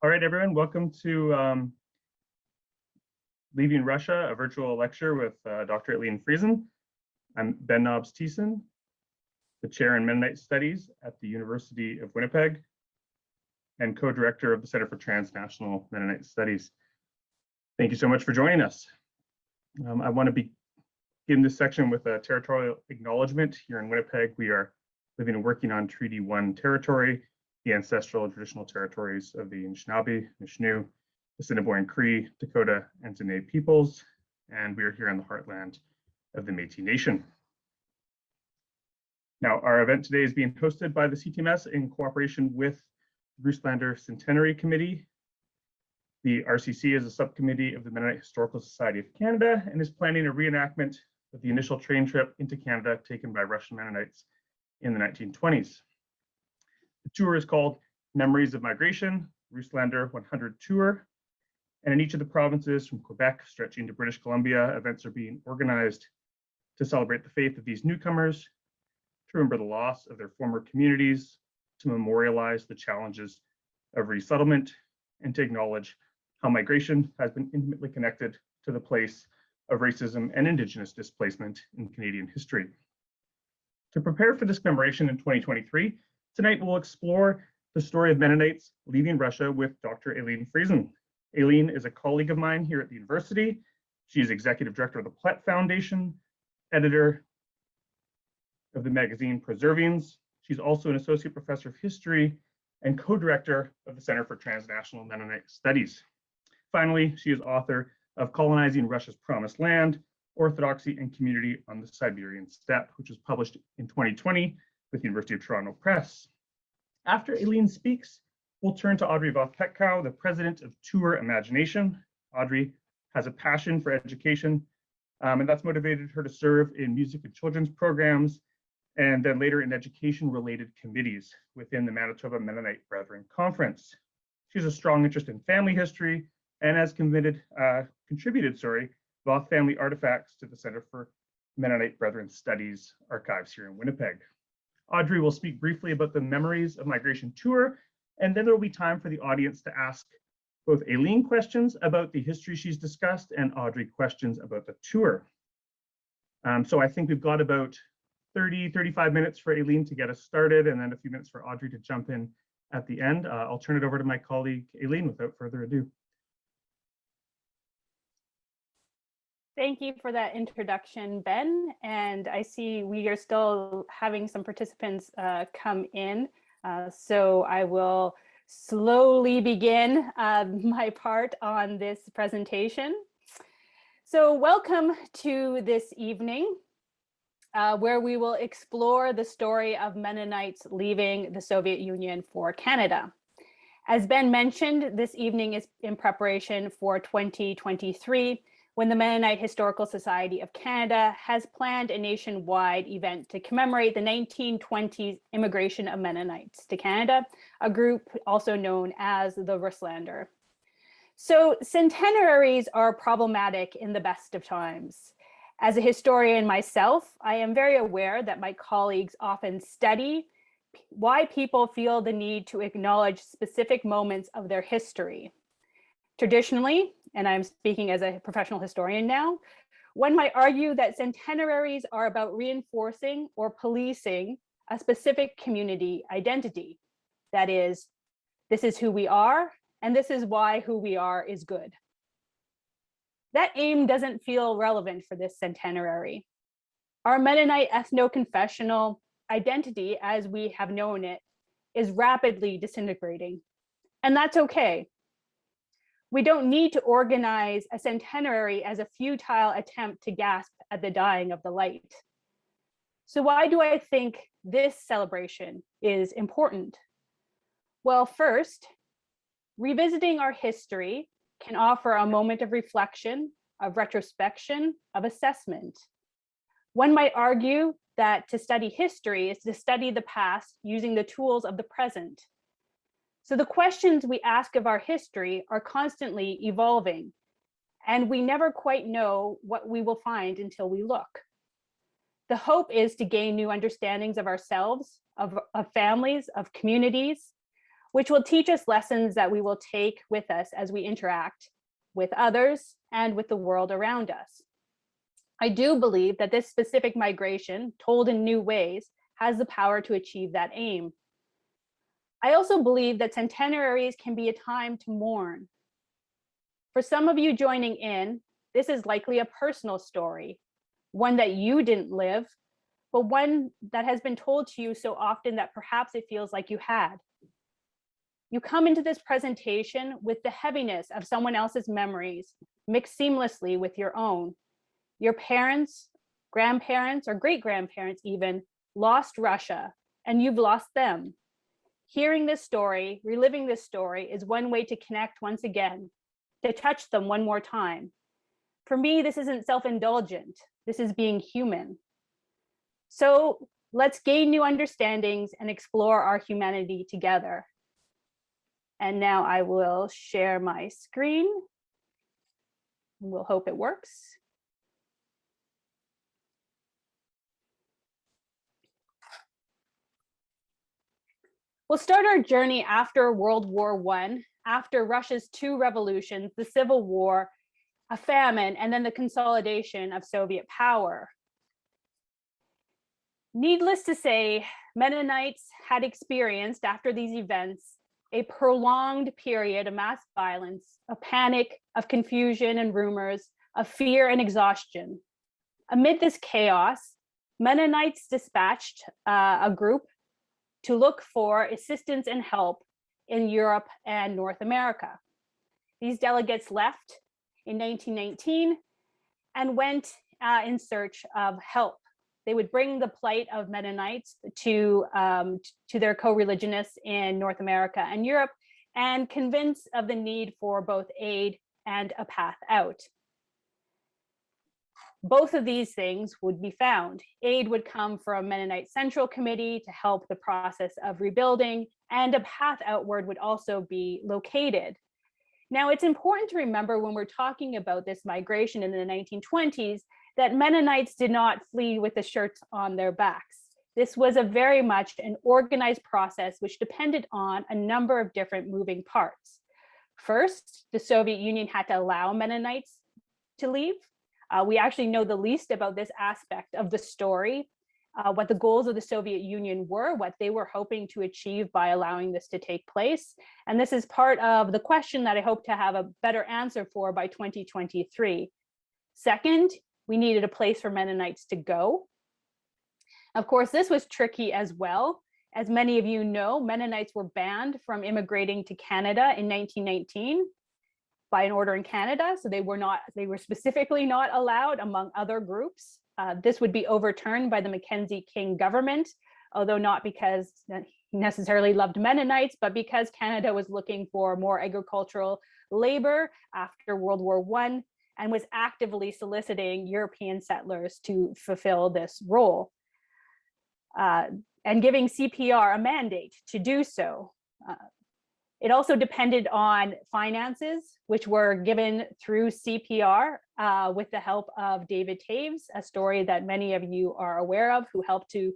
All right, everyone, welcome to Leaving Russia, a virtual lecture with Dr. Aileen Friesen. I'm Ben Nobbs-Thiessen, the chair in Mennonite Studies at the University of Winnipeg and co-director of the Center for Transnational Mennonite Studies. Thank you so much for joining us. I want to begin this section with a territorial acknowledgement. Here in Winnipeg, we are living and working on Treaty 1 territory, the ancestral and traditional territories of the Anishinaabe, Nishnoo, the Assiniboine Cree, Dakota, and Dene peoples, and we are here in the heartland of the Métis Nation. Now, our event today is being hosted by the CTMS in cooperation with the Russlaender Centenary Committee. The RCC is a subcommittee of the Mennonite Historical Society of Canada and is planning a reenactment of the initial train trip into Canada taken by Russian Mennonites in the 1920s. The tour is called Memories of Migration, Russlaender 100 Tour. And in each of the provinces from Quebec stretching to British Columbia, events are being organized to celebrate the faith of these newcomers, to remember the loss of their former communities, to memorialize the challenges of resettlement, and to acknowledge how migration has been intimately connected to the place of racism and Indigenous displacement in Canadian history. To prepare for this commemoration in 2023, tonight we'll explore the story of Mennonites leaving Russia with Dr. Aileen Friesen. Aileen is a colleague of mine here at the university. She is executive director of the Plett Foundation, editor of the magazine Preservings. She's also an associate professor of history and co-director of the Center for Transnational Mennonite Studies. Finally, she is author of Colonizing Russia's Promised Land, Orthodoxy and Community on the Siberian Steppe, which was published in 2020 with University of Toronto Press. After Aileen speaks, we'll turn to Audrey Vaught-Petkow, the president of Tour Imagination. Audrey has a passion for education, and that's motivated her to serve in music and children's programs, and then later in education-related committees within the Manitoba Mennonite Brethren Conference. She has a strong interest in family history and has contributed Vaught family artifacts to the Center for Mennonite Brethren Studies archives here in Winnipeg. Audrey will speak briefly about the Memories of Migration tour, and then there will be time for the audience to ask both Aileen questions about the history she's discussed and Audrey questions about the tour. So I think we've got about 35 minutes for Aileen to get us started, and then a few minutes for Audrey to jump in at the end. I'll turn it over to my colleague Aileen without further ado. Thank you for that introduction, Ben. And I see we are still having some participants come in. So I will slowly begin my part on this presentation. So welcome to this evening, where we will explore the story of Mennonites leaving the Soviet Union for Canada. As Ben mentioned, this evening is in preparation for 2023, when the Mennonite Historical Society of Canada has planned a nationwide event to commemorate the 1920s immigration of Mennonites to Canada, a group also known as the Russlaender. So centenaries are problematic in the best of times. As a historian myself, I am very aware that my colleagues often study why people feel the need to acknowledge specific moments of their history. Traditionally, and I'm speaking as a professional historian now, one might argue that centenaries are about reinforcing or policing a specific community identity. That is, this is who we are, and this is why who we are is good. That aim doesn't feel relevant for this centenary. Our Mennonite ethno-confessional identity, as we have known it, is rapidly disintegrating, and that's okay. We don't need to organize a centenary as a futile attempt to gasp at the dying of the light. So why do I think this celebration is important? Well, first, revisiting our history can offer a moment of reflection, of retrospection, of assessment. One might argue that to study history is to study the past using the tools of the present. So the questions we ask of our history are constantly evolving, and we never quite know what we will find until we look. The hope is to gain new understandings of ourselves, of families, of communities, which will teach us lessons that we will take with us as we interact with others and with the world around us. I do believe that this specific migration, told in new ways, has the power to achieve that aim. I also believe that centenaries can be a time to mourn. For some of you joining in, this is likely a personal story, one that you didn't live, but one that has been told to you so often that perhaps it feels like you had. You come into this presentation with the heaviness of someone else's memories mixed seamlessly with your own. Your parents, grandparents, or great-grandparents even lost Russia, and you've lost them. Hearing this story, reliving this story, is one way to connect once again, to touch them one more time. For me, this isn't self-indulgent. This is being human. So let's gain new understandings and explore our humanity together. And now I will share my screen. We'll hope it works. We'll start our journey after World War I, after Russia's two revolutions, the Civil War, a famine, and then the consolidation of Soviet power. Needless to say, Mennonites had experienced, after these events, a prolonged period of mass violence, of panic, of confusion and rumors, of fear and exhaustion. Amid this chaos, Mennonites dispatched a group to look for assistance and help in Europe and North America. These delegates left in 1919 and went in search of help. They would bring the plight of Mennonites to their co-religionists in North America and Europe and convince of the need for both aid and a path out. Both of these things would be found. Aid would come from Mennonite Central Committee to help the process of rebuilding, and a path outward would also be located. Now, it's important to remember when we're talking about this migration in the 1920s that Mennonites did not flee with the shirts on their backs. This was a very much an organized process which depended on a number of different moving parts. First, the Soviet Union had to allow Mennonites to leave. We actually know the least about this aspect of the story, what the goals of the Soviet Union were, what they were hoping to achieve by allowing this to take place. And this is part of the question that I hope to have a better answer for by 2023. Second, we needed a place for Mennonites to go. Of course, this was tricky as well. As many of you know, Mennonites were banned from immigrating to Canada in 1919 by an order in Canada. So they were specifically not allowed among other groups. This would be overturned by the Mackenzie King government, although not because he necessarily loved Mennonites, but because Canada was looking for more agricultural labor after World War I and was actively soliciting European settlers to fulfill this role and giving CPR a mandate to do so. It also depended on finances, which were given through CPR with the help of David Taves, a story that many of you are aware of, who helped to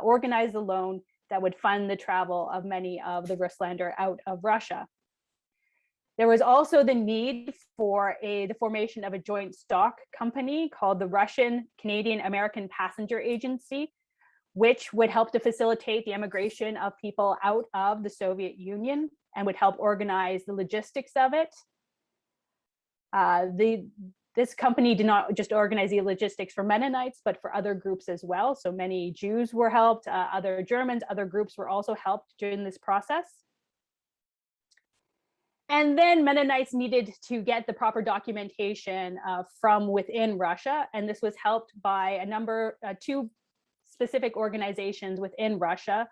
organize the loan that would fund the travel of many of the Russlaender out of Russia. There was also the need for the formation of a joint stock company called the Russian Canadian American Passenger Agency, which would help to facilitate the emigration of people out of the Soviet Union and would help organize the logistics of it. This company did not just organize the logistics for Mennonites, but for other groups as well. So many Jews were helped, other Germans, other groups were also helped during this process. And then Mennonites needed to get the proper documentation from within Russia. And this was helped by two specific organizations within Russia,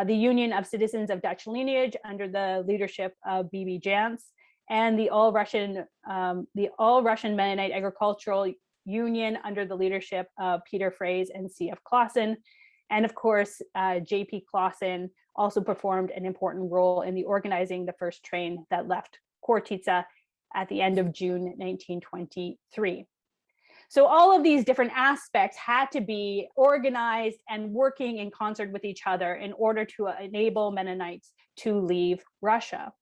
the Union of Citizens of Dutch Lineage under the leadership of B.B. Jantz, and the All-Russian Mennonite Agricultural Union under the leadership of Peter Fraze and C.F. Clausen. And of course, J.P. Clausen also performed an important role in the organizing the first train that left Chortitza at the end of June 1923. So all of these different aspects had to be organized and working in concert with each other in order to enable Mennonites to leave Russia.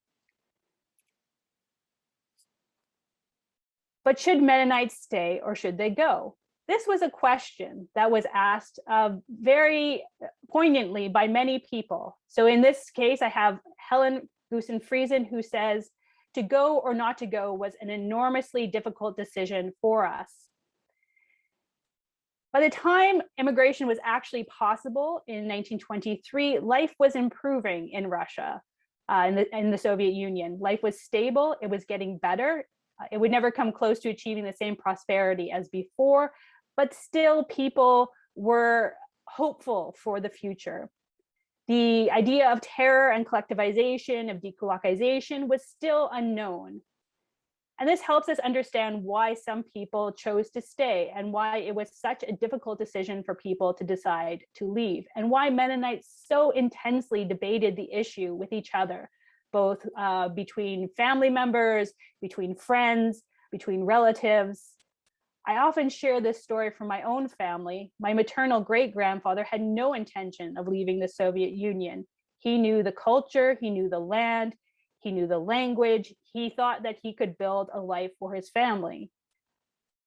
But should Mennonites stay or should they go? This was a question that was asked very poignantly by many people. So in this case, I have Elin Friesen, who says, to go or not to go was an enormously difficult decision for us. By the time immigration was actually possible in 1923, life was improving in Russia, in the Soviet Union. Life was stable, it was getting better. It would never come close to achieving the same prosperity as before, but still people were hopeful for the future. The idea of terror and collectivization, of dekulakization was still unknown. And this helps us understand why some people chose to stay and why it was such a difficult decision for people to decide to leave, and why Mennonites so intensely debated the issue with each other, both between family members, between friends, between relatives. I often share this story from my own family. My maternal great-grandfather had no intention of leaving the Soviet Union. He knew the culture, he knew the land, he knew the language. He thought that he could build a life for his family.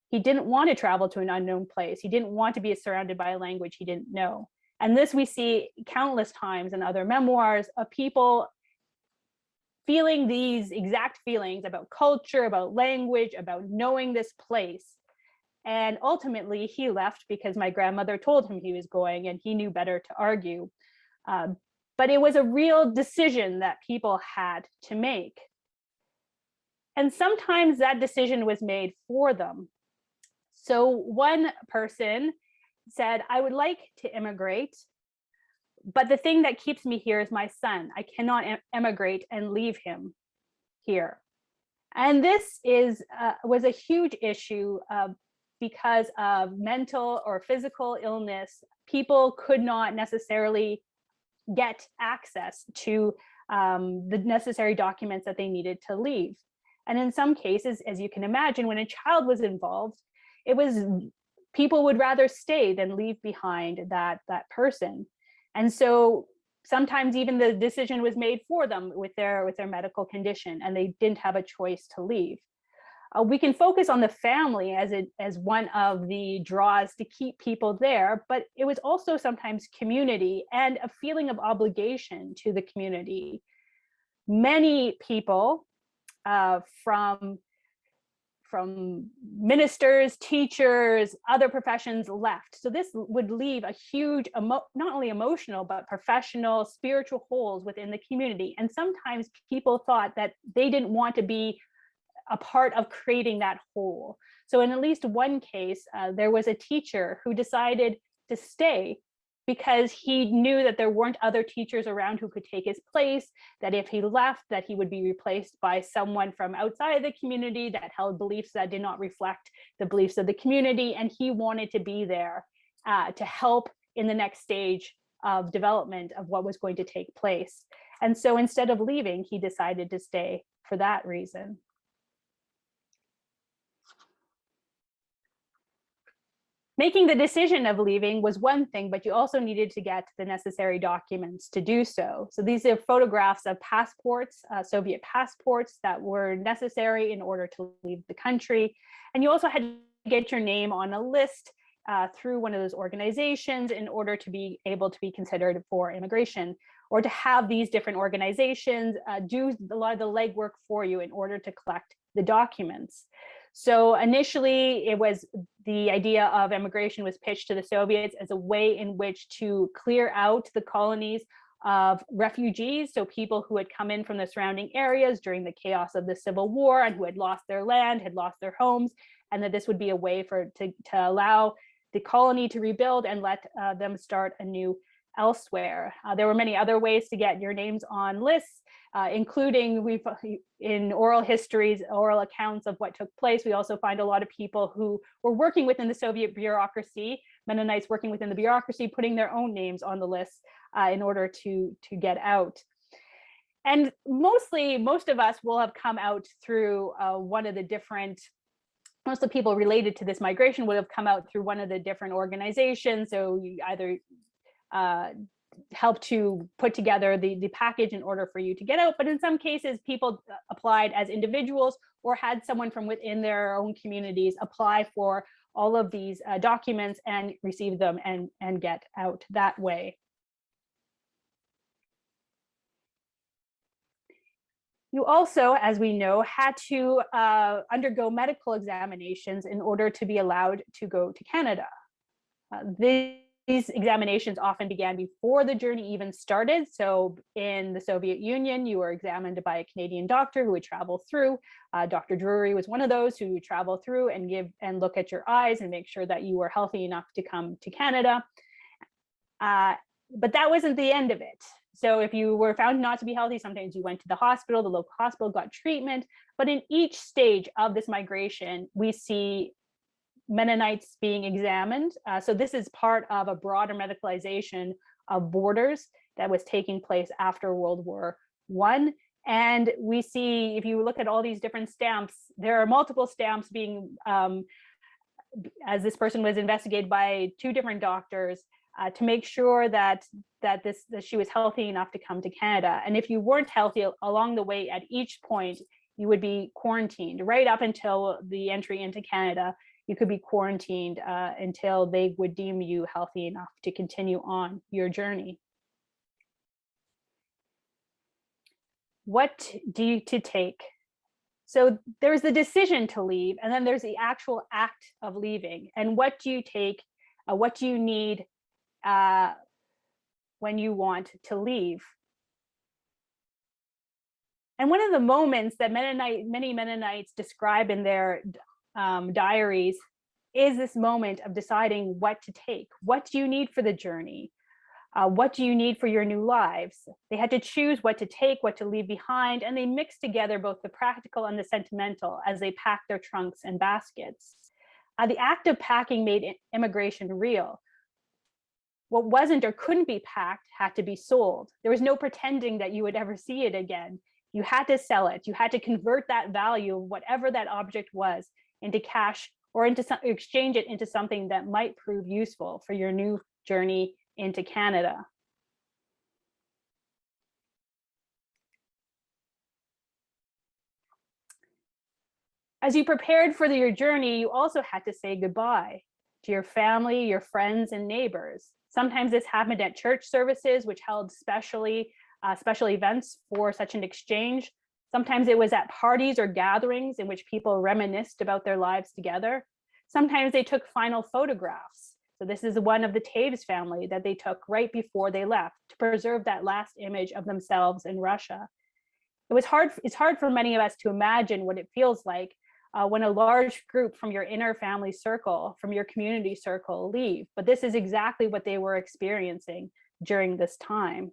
He didn't want to travel to an unknown place. He didn't want to be surrounded by a language he didn't know. And this we see countless times in other memoirs of people feeling these exact feelings about culture, about language, about knowing this place. And ultimately he left because my grandmother told him he was going and he knew better to argue. But it was a real decision that people had to make. And sometimes that decision was made for them. So one person said, I would like to immigrate, but the thing that keeps me here is my son. I cannot emigrate and leave him here. And this was a huge issue because of mental or physical illness. People could not necessarily get access to the necessary documents that they needed to leave. And in some cases, as you can imagine, when a child was involved, people would rather stay than leave behind that person. And so sometimes even the decision was made for them with their medical condition, and they didn't have a choice to leave. We can focus on the family as one of the draws to keep people there, but it was also sometimes community and a feeling of obligation to the community. Many people from ministers, teachers, other professions left. So this would leave a huge, not only emotional, but professional, spiritual holes within the community. And sometimes people thought that they didn't want to be a part of creating that whole. So in at least one case, there was a teacher who decided to stay because he knew that there weren't other teachers around who could take his place, that if he left, that he would be replaced by someone from outside of the community that held beliefs that did not reflect the beliefs of the community. And he wanted to be there to help in the next stage of development of what was going to take place. And so instead of leaving, he decided to stay for that reason. Making the decision of leaving was one thing, but you also needed to get the necessary documents to do so. So these are photographs of passports, Soviet passports that were necessary in order to leave the country. And you also had to get your name on a list through one of those organizations in order to be able to be considered for immigration, or to have these different organizations do a lot of the legwork for you in order to collect the documents. So initially, it was the idea of immigration was pitched to the Soviets as a way in which to clear out the colonies of refugees, so people who had come in from the surrounding areas during the chaos of the Civil War and who had lost their land, had lost their homes, and that this would be a way to allow the colony to rebuild and let them start anew elsewhere. There were many other ways to get your names on lists, including in oral histories, oral accounts of what took place. We also find a lot of people who were working within the Soviet bureaucracy, Mennonites working within the bureaucracy, putting their own names on the list in order to get out. And most of us will have come out through one of the different most of the people related to this migration would have come out through one of the different organizations. So you either help to put together the package in order for you to get out. But in some cases, people applied as individuals or had someone from within their own communities apply for all of these documents and receive them and get out that way. You also, as we know, had to undergo medical examinations in order to be allowed to go to Canada. These examinations often began before the journey even started. So in the Soviet Union, you were examined by a Canadian doctor who would travel through. Dr. Drury was one of those who would travel through and look at your eyes and make sure that you were healthy enough to come to Canada. But that wasn't the end of it. So if you were found not to be healthy, sometimes you went to the hospital, the local hospital, got treatment. But in each stage of this migration, we see Mennonites being examined. So this is part of a broader medicalization of borders that was taking place after World War I. And we see, if you look at all these different stamps, there are multiple stamps being, as this person was investigated by 2 different doctors, to make sure that she was healthy enough to come to Canada. And if you weren't healthy along the way at each point, you would be quarantined right up until the entry into Canada. You could be quarantined until they would deem you healthy enough to continue on your journey. What do you to take? So there's the decision to leave, and then there's the actual act of leaving. And what do you take? What do you need when you want to leave? And one of the moments that many Mennonites describe in their diaries is this moment of deciding what to take. What do you need for the journey? What do you need for your new lives? They had to choose what to take, what to leave behind, and they mixed together both the practical and the sentimental as they packed their trunks and baskets. The act of packing made immigration real. What wasn't or couldn't be packed had to be sold. There was no pretending that you would ever see it again. You had to sell it. You had to convert that value of whatever that object was into cash or exchange it into something that might prove useful for your new journey into Canada. As you prepared for your journey, you also had to say goodbye to your family, your friends, and neighbors. Sometimes this happened at church services, which held special events for such an exchange. Sometimes it was at parties or gatherings in which people reminisced about their lives together. Sometimes they took final photographs. So this is one of the Taves family that they took right before they left to preserve that last image of themselves in Russia. It's hard for many of us to imagine what it feels like when a large group from your inner family circle, from your community circle leave. But this is exactly what they were experiencing during this time.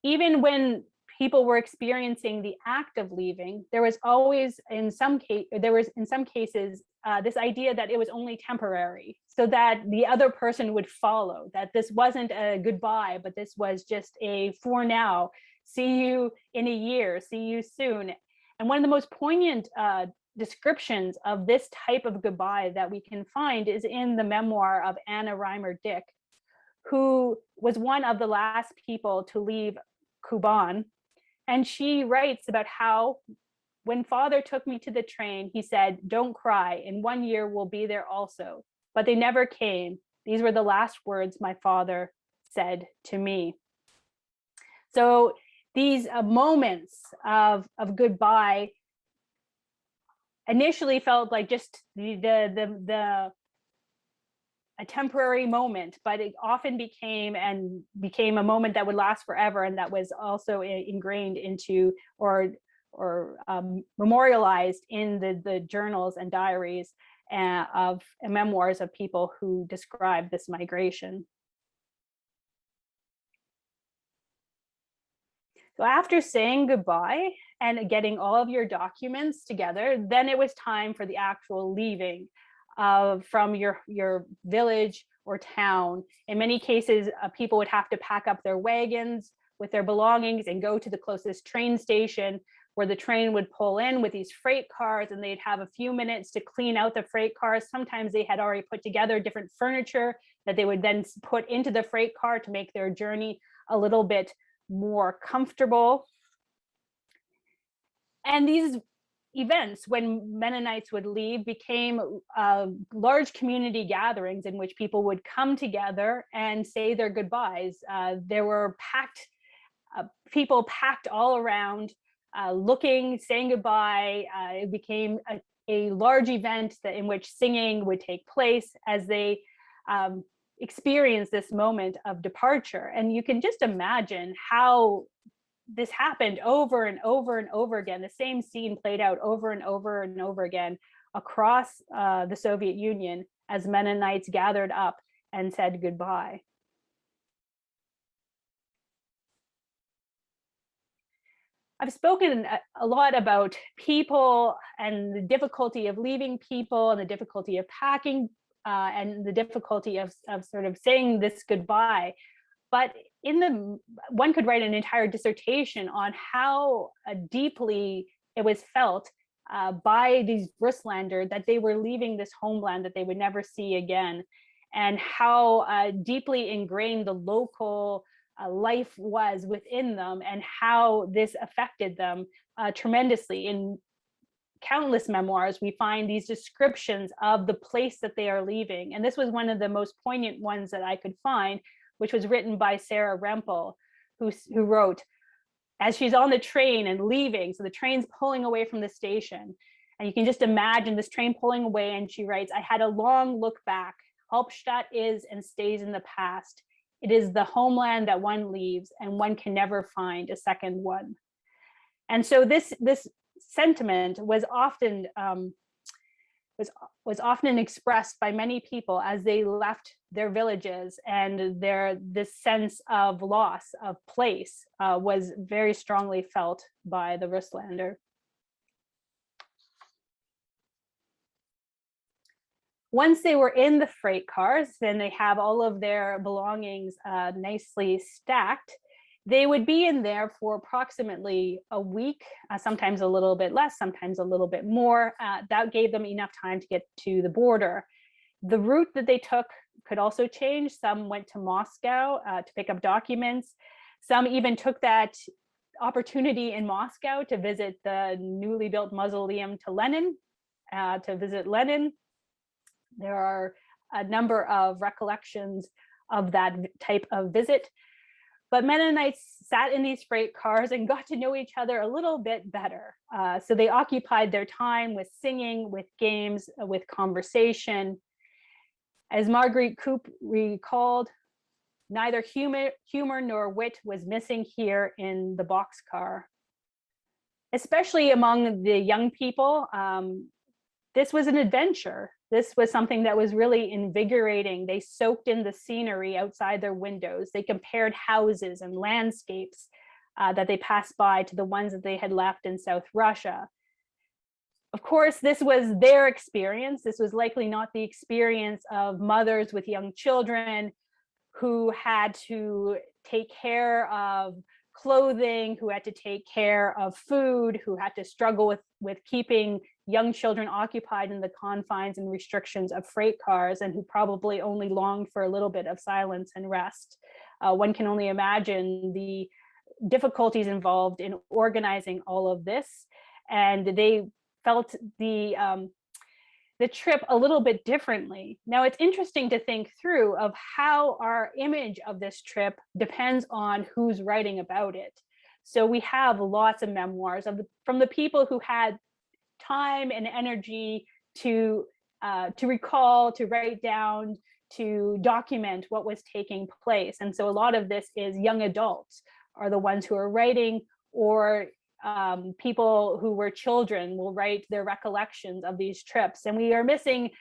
Even when people were experiencing the act of leaving, there was always, in some cases, this idea that it was only temporary, so that the other person would follow, that this wasn't a goodbye, but this was just a for now, see you in a year, see you soon. And one of the most poignant descriptions of this type of goodbye that we can find is in the memoir of Anna Reimer Dick, who was one of the last people to leave Kuban. And she writes about how, when father took me to the train, he said, "Don't cry, in 1 year we'll be there also." But they never came. These were the last words my father said to me. So these moments of goodbye initially felt like just a temporary moment, but it often became a moment that would last forever, and that was also ingrained into or memorialized in the journals and diaries of memoirs of people who describe this migration. So after saying goodbye and getting all of your documents together, then it was time for the actual leaving from your village or town. In many cases, people would have to pack up their wagons with their belongings and go to the closest train station, where the train would pull in with these freight cars, and they'd have a few minutes to clean out the freight cars. Sometimes they had already put together different furniture that they would then put into the freight car to make their journey a little bit more comfortable. And these events, when Mennonites would leave, became large community gatherings in which people would come together and say their goodbyes. There were people packed all around, looking, saying goodbye. It became a large event in which singing would take place as they experience this moment of departure. And you can just imagine how this happened over and over and over again. The same scene played out over and over and over again across the Soviet Union as Mennonites gathered up and said goodbye. I've spoken a lot about people and the difficulty of leaving people and the difficulty of packing and the difficulty of sort of saying this goodbye. But one could write an entire dissertation on how deeply it was felt by these Russlaender that they were leaving this homeland that they would never see again, and how deeply ingrained the local life was within them, and how this affected them tremendously. In countless memoirs, we find these descriptions of the place that they are leaving. And this was one of the most poignant ones that I could find, which was written by Sarah Rempel, who wrote, as she's on the train and leaving, so the train's pulling away from the station, and you can just imagine this train pulling away, and she writes, "I had a long look back. Hauptstadt is and stays in the past. It is the homeland that one leaves, and one can never find a second one." And so this sentiment was often expressed by many people as they left their villages, and this sense of loss of place was very strongly felt by the Russlaender. Once they were in the freight cars, then they have all of their belongings nicely stacked. They would be in there for approximately a week, sometimes a little bit less, sometimes a little bit more. That gave them enough time to get to the border. The route that they took could also change. Some went to Moscow to pick up documents. Some even took that opportunity in Moscow to visit the newly built mausoleum to Lenin, to visit Lenin. There are a number of recollections of that type of visit. But Mennonites sat in these freight cars and got to know each other a little bit better. So they occupied their time with singing, with games, with conversation. As Marguerite Coupe recalled, neither humor nor wit was missing here in the boxcar. Especially among the young people, this was an adventure. This was something that was really invigorating. They soaked in the scenery outside their windows. They compared houses and landscapes that they passed by to the ones that they had left in South Russia. Of course, this was their experience. This was likely not the experience of mothers with young children who had to take care of clothing, who had to take care of food, who had to struggle with keeping young children occupied in the confines and restrictions of freight cars, and who probably only longed for a little bit of silence and rest. One can only imagine the difficulties involved in organizing all of this, and they felt the trip a little bit differently. Now, it's interesting to think through of how our image of this trip depends on who's writing about it. So we have lots of memoirs from the people who had time and energy to recall, to write down, to document what was taking place. And so a lot of this is young adults are the ones who are writing, or people who were children will write their recollections of these trips. And we are missing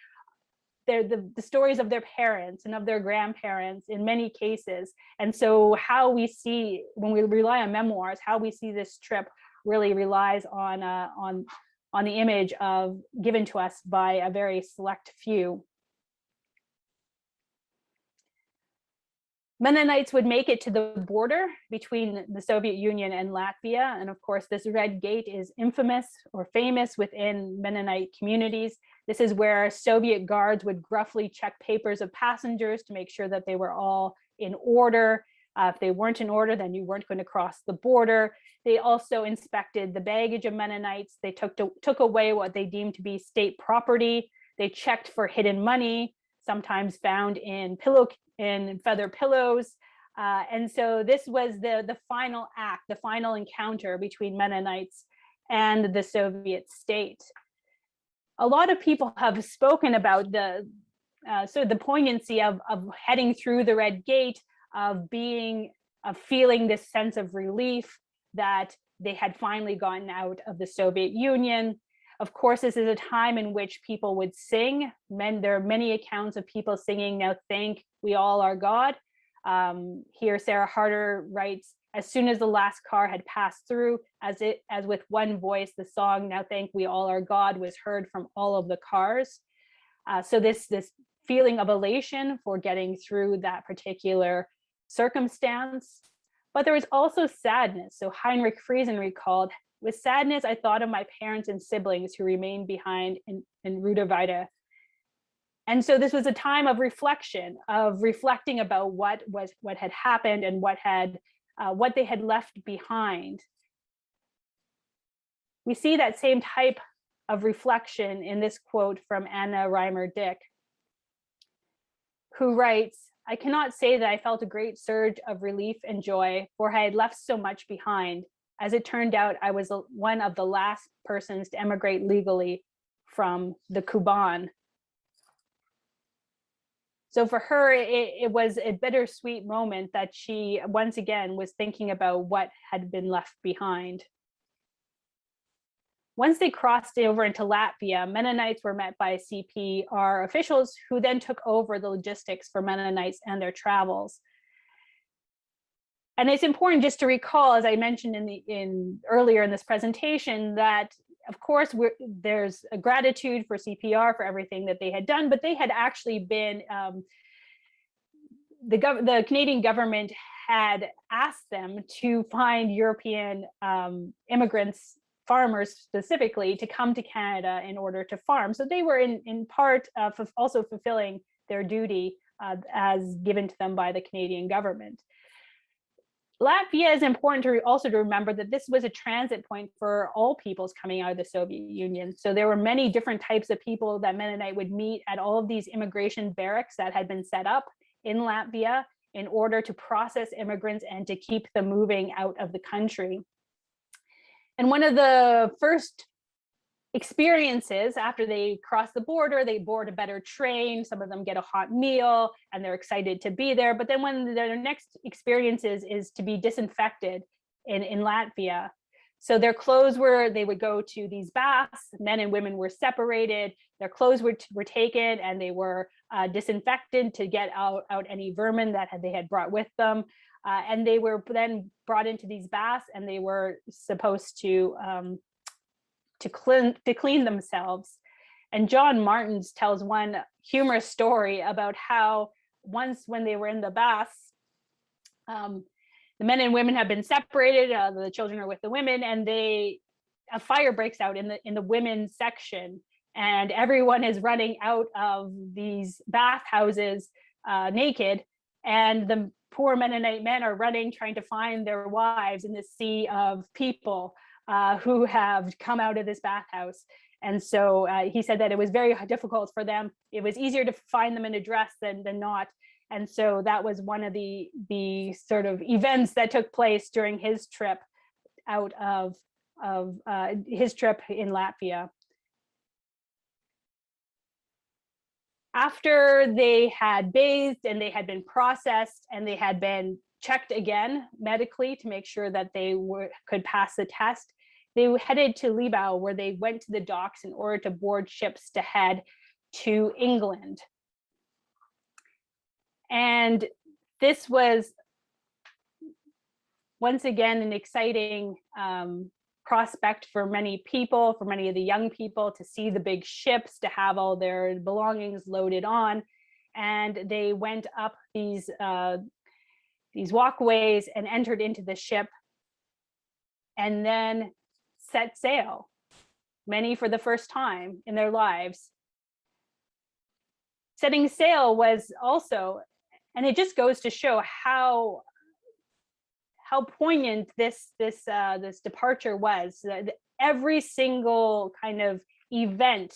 the stories of their parents and of their grandparents in many cases. And so how we see, when we rely on memoirs, how we see this trip really relies on the image given to us by a very select few. Mennonites would make it to the border between the Soviet Union and Latvia. And of course, this Red Gate is infamous or famous within Mennonite communities. This is where Soviet guards would gruffly check papers of passengers to make sure that they were all in order. If they weren't in order, then you weren't going to cross the border. They also inspected the baggage of Mennonites. They took away what they deemed to be state property. They checked for hidden money, sometimes found in feather pillows. And so this was the final act, the final encounter between Mennonites and the Soviet state. A lot of people have spoken about the poignancy of heading through the Red Gate, of feeling this sense of relief that they had finally gotten out of the Soviet Union. Of course, this is a time in which people would sing. There are many accounts of people singing, "Now thank we all our God." Here, Sarah Harder writes, "As soon as the last car had passed through, as with one voice, the song, 'Now thank we all our God,' was heard from all of the cars." So this feeling of elation for getting through that particular circumstance. But there was also sadness. So Heinrich Friesen recalled, "With sadness, I thought of my parents and siblings who remained behind in Rudavita." And so this was a time of reflection, of reflecting about what had happened and what they had left behind. We see that same type of reflection in this quote from Anna Reimer-Dick, who writes, "I cannot say that I felt a great surge of relief and joy, for I had left so much behind. As it turned out, I was one of the last persons to emigrate legally from the Kuban." So for her, it was a bittersweet moment that she once again was thinking about what had been left behind. Once they crossed over into Latvia, Mennonites were met by CPR officials who then took over the logistics for Mennonites and their travels. And it's important just to recall, as I mentioned earlier in this presentation, that of course there's a gratitude for CPR for everything that they had done, but they had actually been, the Canadian government had asked them to find European immigrants, farmers specifically, to come to Canada in order to farm. So they were in part also fulfilling their duty as given to them by the Canadian government. Latvia is important to remember that this was a transit point for all peoples coming out of the Soviet Union. So there were many different types of people that Mennonite would meet at all of these immigration barracks that had been set up in Latvia in order to process immigrants and to keep them moving out of the country. And one of the first experiences after they cross the border, they board a better train, some of them get a hot meal, and they're excited to be there. But then when their next experience is to be disinfected in Latvia. So their clothes they would go to these baths, men and women were separated, their clothes were taken and they were disinfected to get out any vermin that they had brought with them. And they were then brought into these baths and they were supposed to clean themselves. And John Martins tells one humorous story about how once when they were in the baths, the men and women have been separated, the children are with the women, and a fire breaks out in the women's section, and everyone is running out of these bathhouses naked, and the poor Mennonite men are running, trying to find their wives in this sea of people who have come out of this bathhouse. And so he said that it was very difficult for them. It was easier to find them in a dress than not. And so that was one of the sort of events that took place during his trip out of his trip in Latvia. After they had bathed and they had been processed and they had been checked again medically to make sure that they could pass the test, they headed to Libau, where they went to the docks in order to board ships to head to England. And this was once again an exciting prospect for many people, for many of the young people, to see the big ships, to have all their belongings loaded on. And they went up these these walkways and entered into the ship and then set sail, many for the first time in their lives. Setting sail was also, and it just goes to show how poignant this departure was. Every single kind of event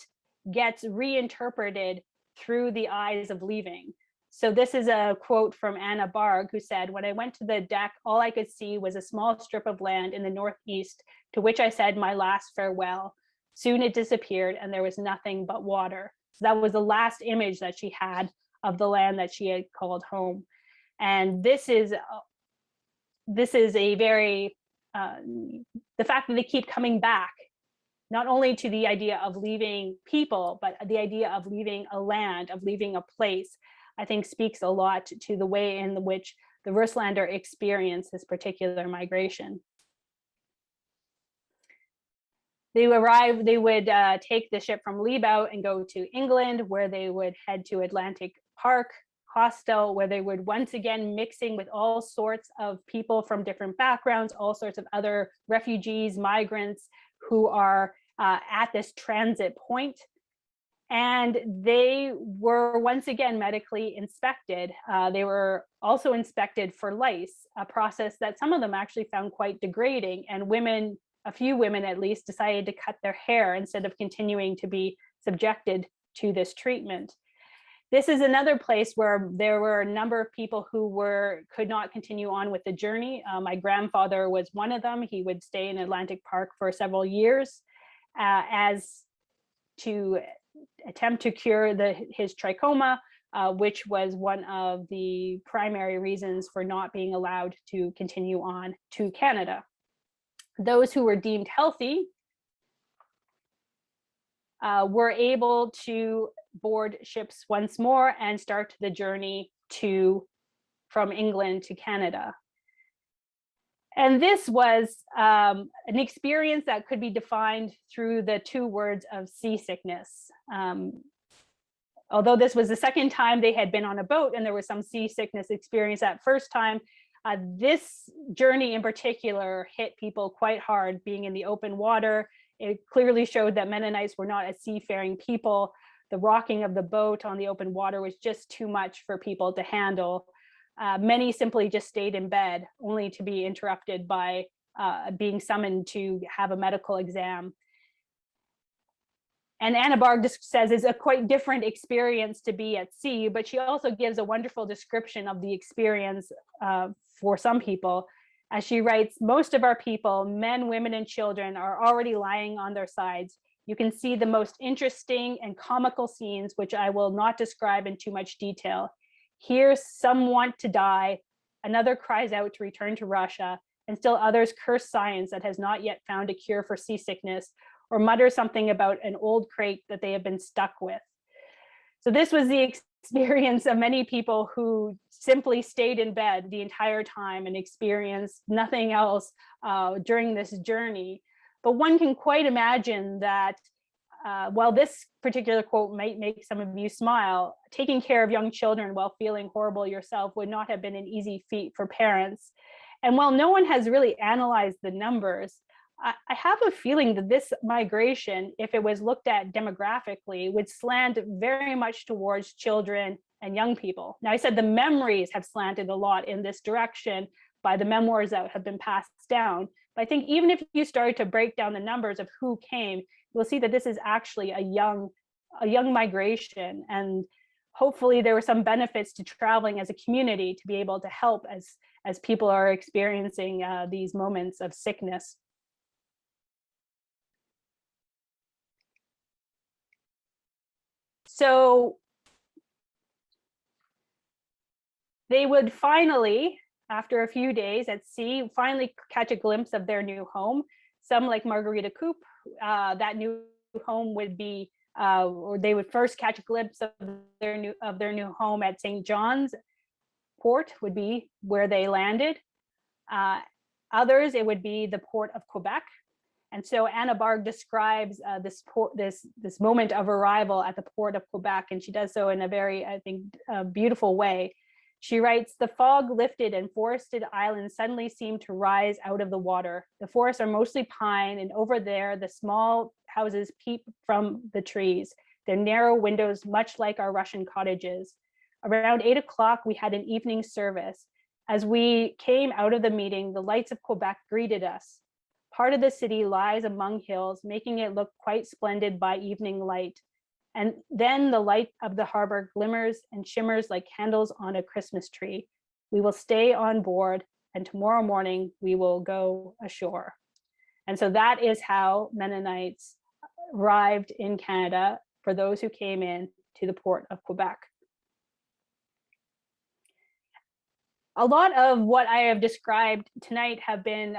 gets reinterpreted through the eyes of leaving. So this is a quote from Anna Barg, who said, "When I went to the deck, all I could see was a small strip of land in the northeast, to which I said my last farewell. Soon it disappeared and there was nothing but water." So that was the last image that she had of the land that she had called home. And this is a very, the fact that they keep coming back, not only to the idea of leaving people, but the idea of leaving a land, of leaving a place, I think speaks a lot to the way in which the Russlaender experienced this particular migration. They would take the ship from Liebau and go to England, where they would head to Atlantic Park Hostel, where they would once again mixing with all sorts of people from different backgrounds, all sorts of other refugees, migrants who are at this transit point. And they were once again medically inspected. They were also inspected for lice, a process that some of them actually found quite degrading. And women, a few women at least, decided to cut their hair instead of continuing to be subjected to this treatment. This is another place where there were a number of people who could not continue on with the journey. My grandfather was one of them. He would stay in Atlantic Park for several years as to attempt to cure his trachoma, which was one of the primary reasons for not being allowed to continue on to Canada. Those who were deemed healthy were able to board ships once more and start the journey from England to Canada. And this was an experience that could be defined through the two words of seasickness. Although this was the second time they had been on a boat and there was some seasickness experience that first time, this journey in particular hit people quite hard, being in the open water. It clearly showed that Mennonites were not a seafaring people. The rocking of the boat on the open water was just too much for people to handle. Many simply just stayed in bed, only to be interrupted by being summoned to have a medical exam. And Anna Barg says it's a quite different experience to be at sea, but she also gives a wonderful description of the experience for some people. As she writes, "Most of our people, men, women, and children, are already lying on their sides. You can see the most interesting and comical scenes, which I will not describe in too much detail. Here, some want to die, another cries out to return to Russia, and still others curse science that has not yet found a cure for seasickness, or mutter something about an old crate that they have been stuck with." So this was the experience of many people who simply stayed in bed the entire time and experienced nothing else during this journey. But one can quite imagine that while this particular quote might make some of you smile, taking care of young children while feeling horrible yourself would not have been an easy feat for parents. And while no one has really analyzed the numbers, I have a feeling that this migration, if it was looked at demographically, would slant very much towards children and young people. Now, I said the memories have slanted a lot in this direction by the memoirs that have been passed down. But I think even if you started to break down the numbers of who came, you'll see that this is actually a young migration. And hopefully there were some benefits to traveling as a community to be able to help as people are experiencing these moments of sickness. So they would finally, after a few days at sea, finally catch a glimpse of their new home. Some, like Margarita Coop, that new home would be, or they would first catch a glimpse of their new home at St. John's Port, would be where they landed. Others, it would be the port of Quebec. And so Anna Barg describes this moment of arrival at the port of Quebec, and she does so in a very, I think, beautiful way. She writes, the fog lifted and forested islands suddenly seemed to rise out of the water. The forests are mostly pine, and over there, the small houses peep from the trees, their narrow windows much like our Russian cottages. Around 8 o'clock, we had an evening service. As we came out of the meeting, the lights of Quebec greeted us. Part of the city lies among hills, making it look quite splendid by evening light. And then the light of the harbor glimmers and shimmers like candles on a Christmas tree. We will stay on board, and tomorrow morning we will go ashore. And so that is how Mennonites arrived in Canada for those who came in to the port of Quebec. A lot of what I have described tonight have been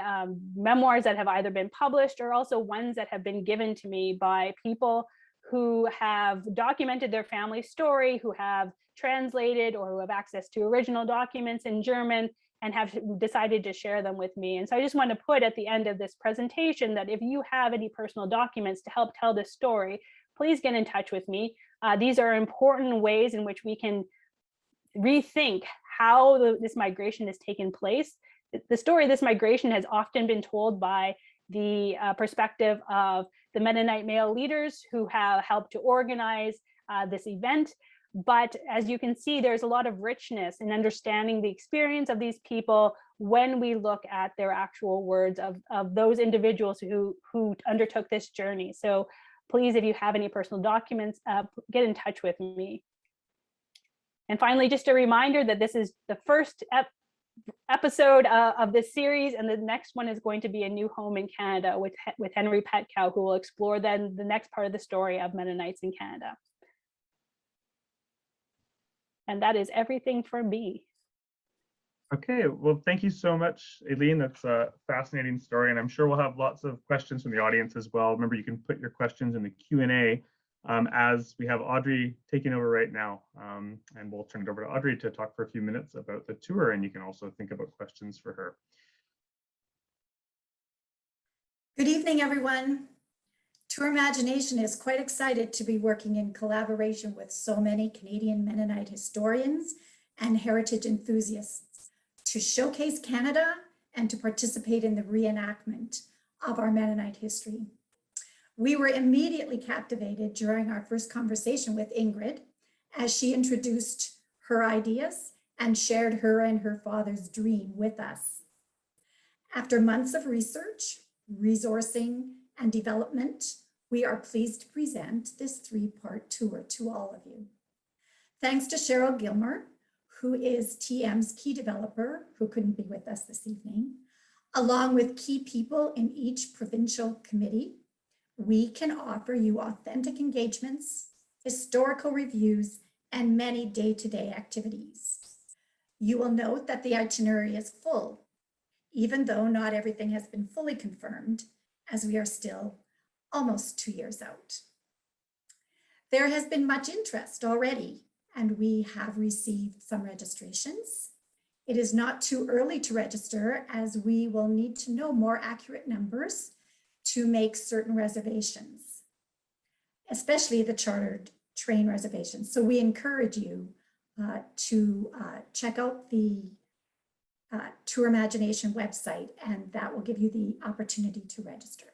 memoirs that have either been published or also ones that have been given to me by people who have documented their family story, who have translated or who have access to original documents in German and have decided to share them with me. And so I just want to put at the end of this presentation that if you have any personal documents to help tell this story, please get in touch with me. These are important ways in which we can rethink how this migration has taken place. The story of this migration has often been told by the perspective of the Mennonite male leaders who have helped to organize this event. But as you can see, there's a lot of richness in understanding the experience of these people when we look at their actual words of those individuals who undertook this journey. So please, if you have any personal documents, get in touch with me. And finally, just a reminder that this is the first episode of this series, and the next one is going to be A New Home in Canada with Henry Petkow, who will explore then the next part of the story of Mennonites in Canada. And that is everything for me. Okay, well, thank you so much, Aileen. That's a fascinating story, and I'm sure we'll have lots of questions from the audience as well. Remember, you can put your questions in the Q&A as we have Audrey taking over right now. And we'll turn it over to Audrey to talk for a few minutes about the tour, and you can also think about questions for her. Good evening, everyone. Tour Imagination is quite excited to be working in collaboration with so many Canadian Mennonite historians and heritage enthusiasts to showcase Canada and to participate in the reenactment of our Mennonite history. We were immediately captivated during our first conversation with Ingrid as she introduced her ideas and shared her and her father's dream with us. After months of research, resourcing, and development, we are pleased to present this three-part tour to all of you. Thanks to Cheryl Gilmer, who is TM's key developer, who couldn't be with us this evening, along with key people in each provincial committee, we can offer you authentic engagements, historical reviews, and many day-to-day activities. You will note that the itinerary is full, even though not everything has been fully confirmed, as we are still almost 2 years out. There has been much interest already, and we have received some registrations. It is not too early to register, as we will need to know more accurate numbers to make certain reservations, especially the chartered train reservations. So we encourage you to check out the Tour Imagination website, and that will give you the opportunity to register.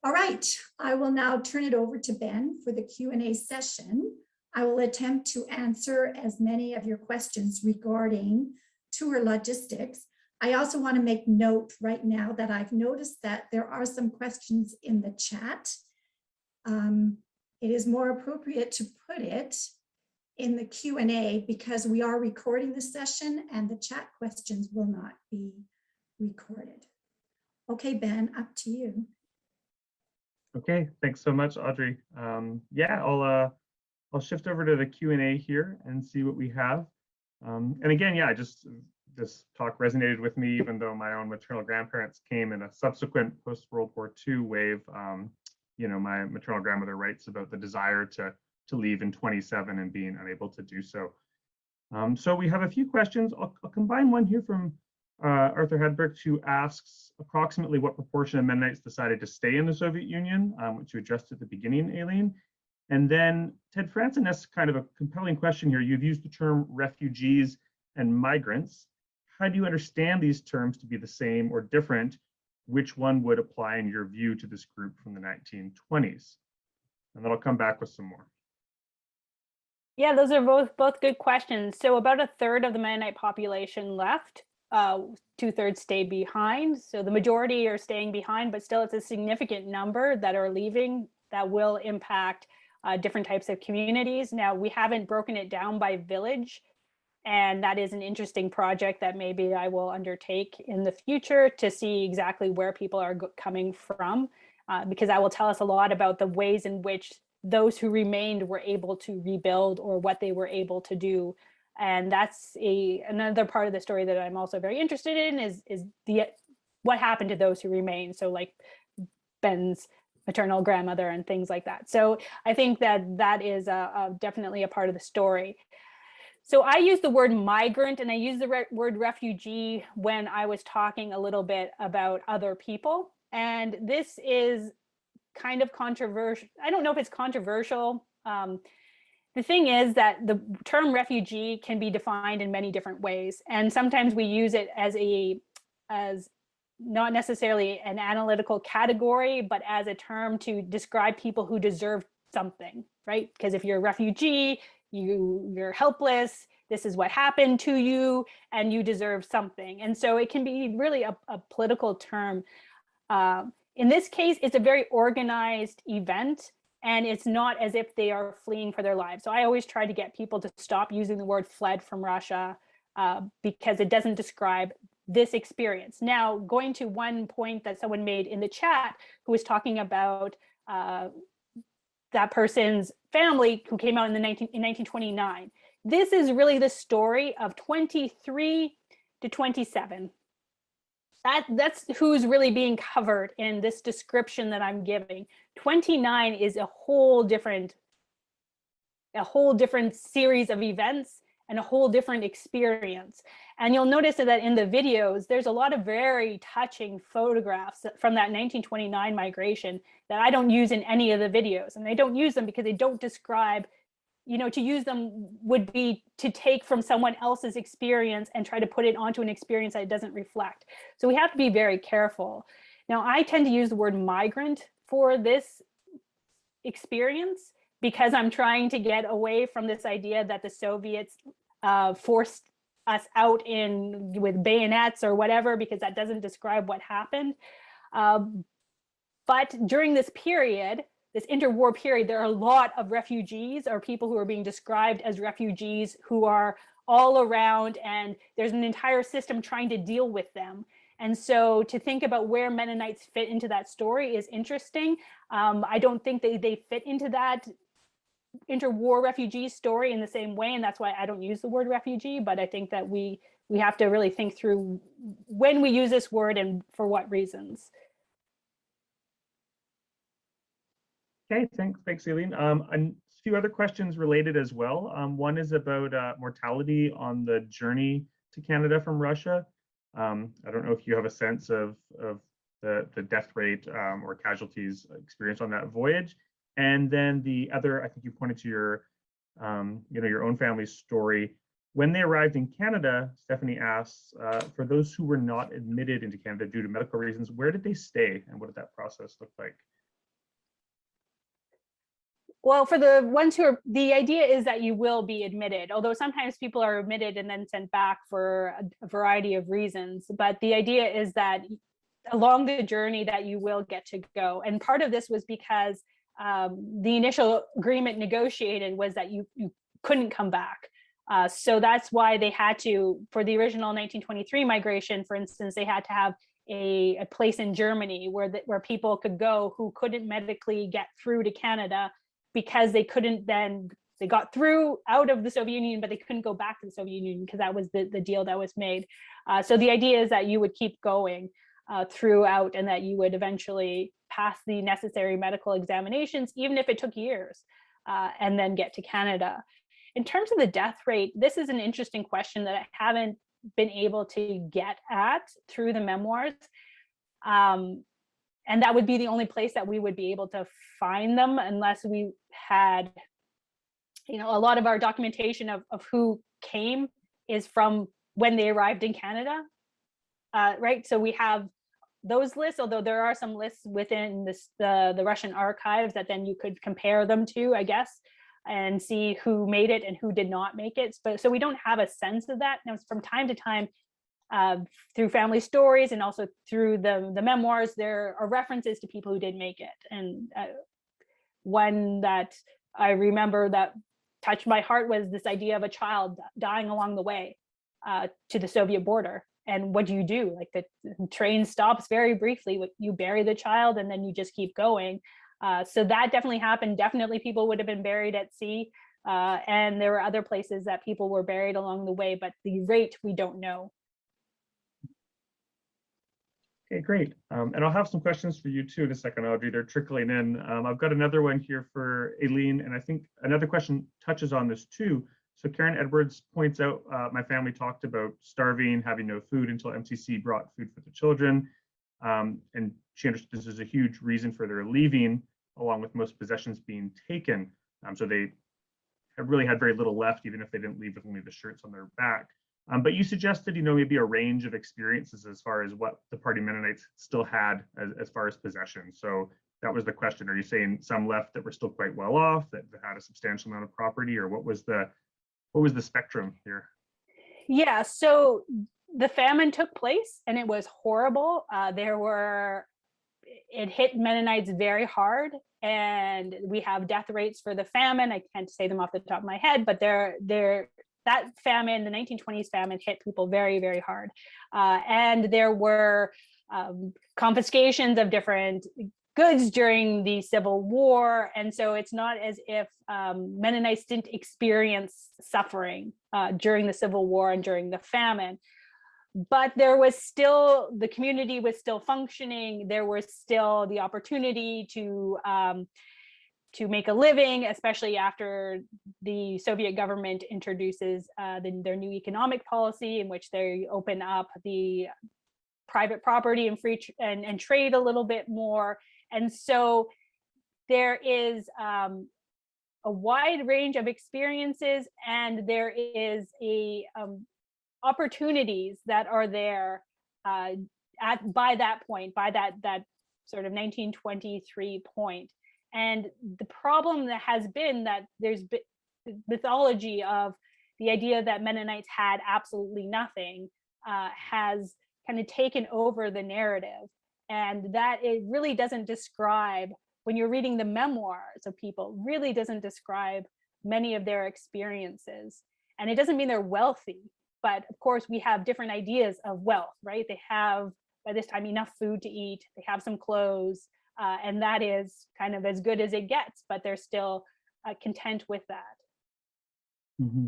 All right, I will now turn it over to Ben for the Q&A session. I will attempt to answer as many of your questions regarding tour logistics. I also want to make note right now that I've noticed that there are some questions in the chat. It is more appropriate to put it in the Q&A because we are recording the session and the chat questions will not be recorded. Okay, Ben, up to you. Okay, thanks so much, Audrey. Yeah, I'll shift over to the Q&A here and see what we have. And again, yeah, this talk resonated with me, even though my own maternal grandparents came in a subsequent post-World War II wave. You know, my maternal grandmother writes about the desire to leave in 27 and being unable to do so. So we have a few questions. I'll combine one here from Arthur Hedberg, who asks approximately what proportion of Mennonites decided to stay in the Soviet Union, which you addressed at the beginning, Aileen. And then Ted Franson asks kind of a compelling question here. You've used the term refugees and migrants. How do you understand these terms to be the same or different? Which one would apply in your view to this group from the 1920s? And then I'll come back with some more. Yeah, those are both good questions. So about a third of the Mennonite population left, 2/3 stayed behind. So the majority are staying behind, but still it's a significant number that are leaving that will impact different types of communities. Now, we haven't broken it down by village, and that is an interesting project that maybe I will undertake in the future to see exactly where people are coming from, because that will tell us a lot about the ways in which those who remained were able to rebuild or what they were able to do. And that's another part of the story that I'm also very interested in is what happened to those who remain. So like Ben's maternal grandmother and things like that. So I think that is definitely a part of the story. So I use the word migrant and I use the word refugee when I was talking a little bit about other people. And this is kind of controversial. I don't know if it's controversial. The thing is that the term refugee can be defined in many different ways. And sometimes we use it as not necessarily an analytical category, but as a term to describe people who deserve something, right? Because if you're a refugee, you're helpless, this is what happened to you, and you deserve something. And so it can be really a political term. In this case, it's a very organized event, and it's not as if they are fleeing for their lives. So I always try to get people to stop using the word fled from Russia because it doesn't describe this experience. Now, going to one point that someone made in the chat who was talking about that person's family who came out in 1929. This is really the story of 23 to 27. That's who's really being covered in this description that I'm giving. 29 is a whole different series of events and a whole different experience. And you'll notice that in the videos, there's a lot of very touching photographs from that 1929 migration that I don't use in any of the videos. And I don't use them because they don't describe, to use them would be to take from someone else's experience and try to put it onto an experience that it doesn't reflect. So we have to be very careful. Now, I tend to use the word migrant for this experience because I'm trying to get away from this idea that the Soviets forced us out with bayonets or whatever, because that doesn't describe what happened. But during this period, this interwar period, there are a lot of refugees or people who are being described as refugees who are all around, and there's an entire system trying to deal with them. And so to think about where Mennonites fit into that story is interesting. I don't think they fit into that interwar refugee story in the same way, and that's why I don't use the word refugee, but I think that we have to really think through when we use this word and for what reasons. Okay, thanks, Aileen. A few other questions related as well. One is about mortality on the journey to Canada from Russia. I don't know if you have a sense of the death rate or casualties experienced on that voyage. And then the other, I think you pointed to your own family's story. When they arrived in Canada, Stephanie asks, for those who were not admitted into Canada due to medical reasons, where did they stay and what did that process look like? Well, for the ones the idea is that you will be admitted, although sometimes people are admitted and then sent back for a variety of reasons. But the idea is that along the journey that you will get to go. And part of this was because the initial agreement negotiated was that you couldn't come back. So that's why they had to, for the original 1923 migration, for instance, they had to have a place in Germany where people could go who couldn't medically get through to Canada, because they got through out of the Soviet Union, but they couldn't go back to the Soviet Union because that was the deal that was made. So the idea is that you would keep going throughout and that you would eventually pass the necessary medical examinations, even if it took years, and then get to Canada. In terms of the death rate, this is an interesting question that I haven't been able to get at through the memoirs. And that would be the only place that we would be able to find them unless we had, a lot of our documentation of who came is from when they arrived in Canada, right? So we have those lists, although there are some lists within the Russian archives that then you could compare them to, I guess, and see who made it and who did not make it. But so we don't have a sense of that. Now, from time to time, through family stories and also through the memoirs, there are references to people who did make it. And one that I remember that touched my heart was this idea of a child dying along the way to the Soviet border. And what do you do? Like the train stops very briefly, you bury the child and then you just keep going. So that definitely happened. Definitely people would have been buried at sea. And there were other places that people were buried along the way, but the rate we don't know. Okay, great. And I'll have some questions for you too in a second, Audrey. They're trickling in. I've got another one here for Aileen, and I think another question touches on this too. So Karen Edwards points out, my family talked about starving, having no food until MCC brought food for the children. And she understood this is a huge reason for their leaving, along with most possessions being taken. So they really had very little left, even if they didn't leave with only the shirts on their back. But you suggested, maybe a range of experiences as far as what the Party Mennonites still had as far as possessions. So that was the question. Are you saying some left that were still quite well off, that had a substantial amount of property, or what was the spectrum here? Yeah, so the famine took place and it was horrible. It hit Mennonites very hard, and we have death rates for the famine. I can't say them off the top of my head, but that famine, the 1920s famine, hit people very, very hard. And there were confiscations of different goods during the Civil War. And so it's not as if Mennonites didn't experience suffering during the Civil War and during the famine. But the community was still functioning. There was still the opportunity to make a living, especially after the Soviet government introduces their new economic policy, in which they open up the private property and and trade a little bit more. And so there is a wide range of experiences, and there is opportunities that are there by that point, by that sort of 1923 point. And the problem that has been that there's been mythology of the idea that Mennonites had absolutely nothing has kind of taken over the narrative. And that it really doesn't describe, when you're reading the memoirs of people, really doesn't describe many of their experiences. And it doesn't mean they're wealthy, but of course we have different ideas of wealth, right? They have, by this time, enough food to eat, they have some clothes, and that is kind of as good as it gets, but they're still content with that. Mm-hmm.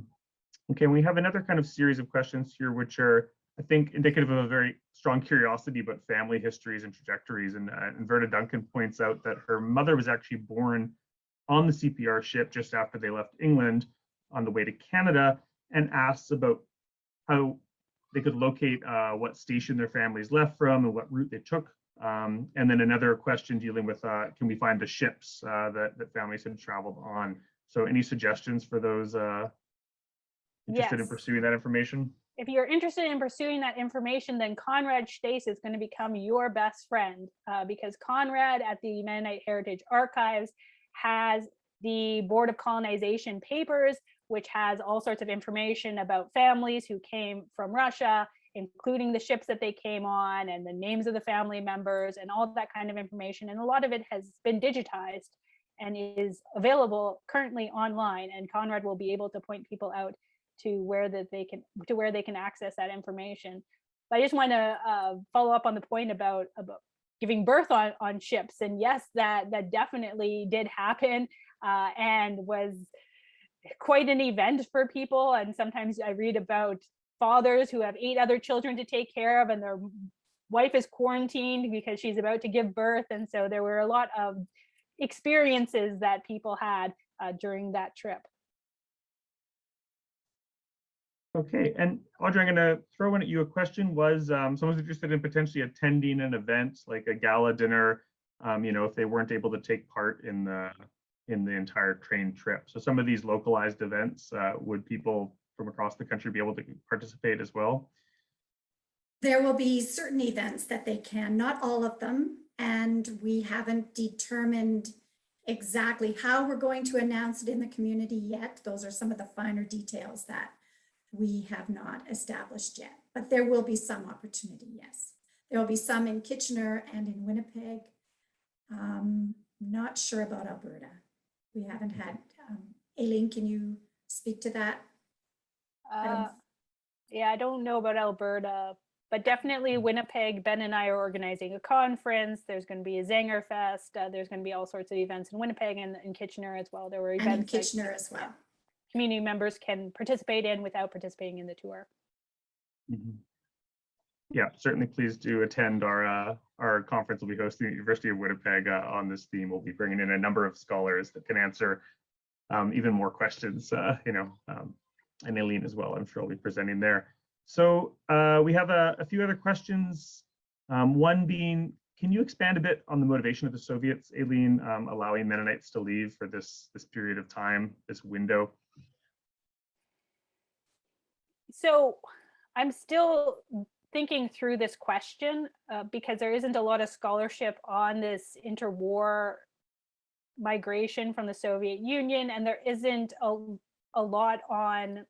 Okay, we have another kind of series of questions here, which are, I think, indicative of a very strong curiosity about family histories and trajectories. And Verda Duncan points out that her mother was actually born on the CPR ship just after they left England on the way to Canada, and asks about how they could locate what station their families left from and what route they took. And then another question dealing with, can we find the ships that families had traveled on? So any suggestions for those interested in pursuing that information? If you're interested in pursuing that information, then Conrad Stace is going to become your best friend, because Conrad at the Mennonite Heritage Archives has the Board of Colonization papers, which has all sorts of information about families who came from Russia, including the ships that they came on and the names of the family members and all that kind of information. And a lot of it has been digitized and is available currently online. And Conrad will be able to point people out to where they can access that information. But I just want to follow up on the point about giving birth on ships. And yes, that definitely did happen and was quite an event for people. And sometimes I read about fathers who have 8 other children to take care of, and their wife is quarantined because she's about to give birth. And so there were a lot of experiences that people had during that trip. Okay, and Audrey, I'm going to throw in at you a question. Was someone's interested in potentially attending an event like a gala dinner, if they weren't able to take part in the entire train trip? So some of these localized events, would people from across the country be able to participate as well? There will be certain events that they can, not all of them, and we haven't determined exactly how we're going to announce it in the community yet. Those are some of the finer details that we have not established yet, but there will be some opportunity, yes. There will be some in Kitchener and in Winnipeg. Not sure about Alberta. We haven't had, Aileen, can you speak to that? Yeah, I don't know about Alberta, but definitely Winnipeg. Ben and I are organizing a conference. There's going to be a Zanger Fest. There's going to be all sorts of events in Winnipeg and in Kitchener as well. There were events and in Kitchener as well. Community members can participate in without participating in the tour. Mm-hmm. Yeah, certainly please do attend our conference we'll be hosting at the University of Winnipeg on this theme. We'll be bringing in a number of scholars that can answer even more questions, and Aileen as well, I'm sure will be presenting there. So we have a few other questions. One being, can you expand a bit on the motivation of the Soviets, Aileen, allowing Mennonites to leave for this period of time, this window? So I'm still thinking through this question because there isn't a lot of scholarship on this interwar migration from the Soviet Union, and there isn't a lot on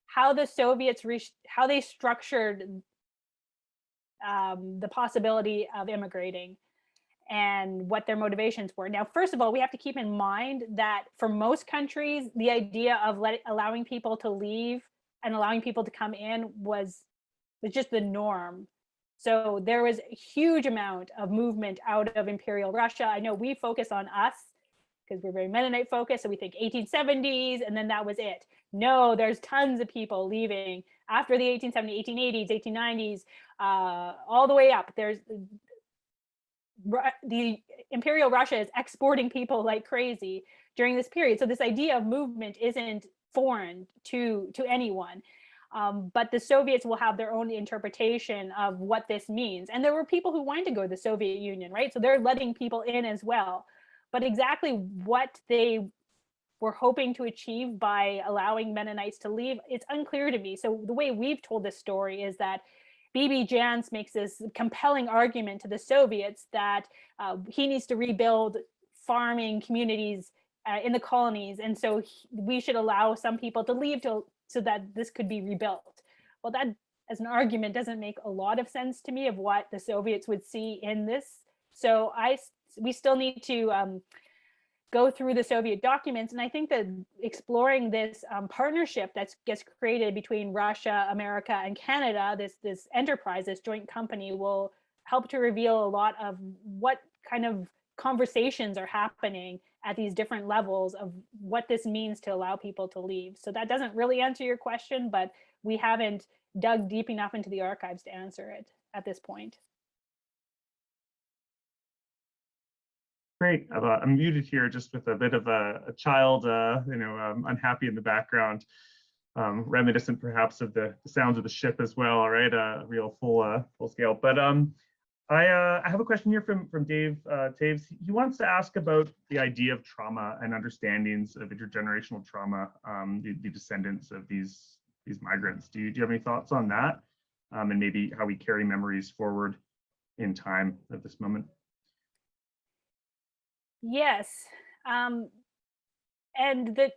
how the Soviets how they structured the possibility of immigrating and what their motivations were. Now, first of all, we have to keep in mind that for most countries, the idea of allowing people to leave and allowing people to come in was just the norm. So there was a huge amount of movement out of Imperial Russia. I know we focus on us because we're very Mennonite focused, so we think 1870s, and then that was it. No, there's tons of people leaving after the 1870s, 1880s, 1890s, all the way up. There's the Imperial Russia is exporting people like crazy during this period. So this idea of movement isn't foreign to anyone. But the Soviets will have their own interpretation of what this means. And there were people who wanted to go to the Soviet Union, right? So they're letting people in as well. But exactly what they were hoping to achieve by allowing Mennonites to leave, it's unclear to me. So the way we've told this story is that B.B. Jans makes this compelling argument to the Soviets that he needs to rebuild farming communities in the colonies. And so we should allow some people to leave so that this could be rebuilt. Well, that as an argument doesn't make a lot of sense to me of what the Soviets would see in this. So we still need to go through the Soviet documents. And I think that exploring this partnership that gets created between Russia, America, and Canada, this enterprise, this joint company, will help to reveal a lot of what kind of conversations are happening at these different levels of what this means to allow people to leave. So that doesn't really answer your question, but we haven't dug deep enough into the archives to answer it at this point. Great. I'm muted here just with a bit of a child, unhappy in the background, reminiscent perhaps of the sounds of the ship as well. All right, a real full scale. But I have a question here from Dave Taves. He wants to ask about the idea of trauma and understandings of intergenerational trauma, the descendants of these migrants. Do you have any thoughts on that, and maybe how we carry memories forward in time at this moment? Yes, and that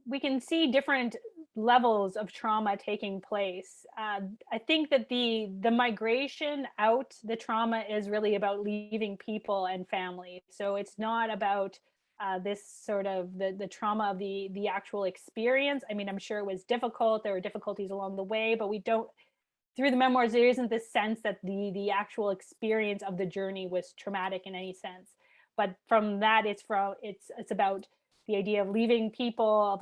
we can see different levels of trauma taking place. I think that the migration out, the trauma is really about leaving people and family. So it's not about this sort of the trauma of the actual experience. I mean, I'm sure it was difficult. There were difficulties along the way, but we don't, through the memoirs, there isn't this sense that the actual experience of the journey was traumatic in any sense. But from that, it's about the idea of leaving people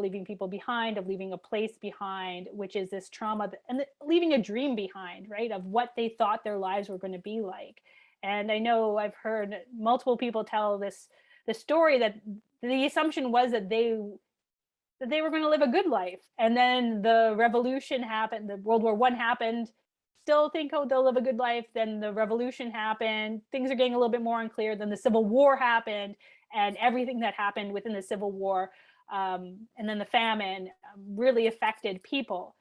behind, of leaving a place behind, which is this trauma, and leaving a dream behind, right, of what they thought their lives were going to be like. And I know I've heard multiple people tell the story that the assumption was that they were going to live a good life, and then the revolution happened, the World War I happened. Still think, oh, they'll live a good life. Then the revolution happened. Things are getting a little bit more unclear. Then the Civil War happened, and everything that happened within the Civil War and then the famine really affected people.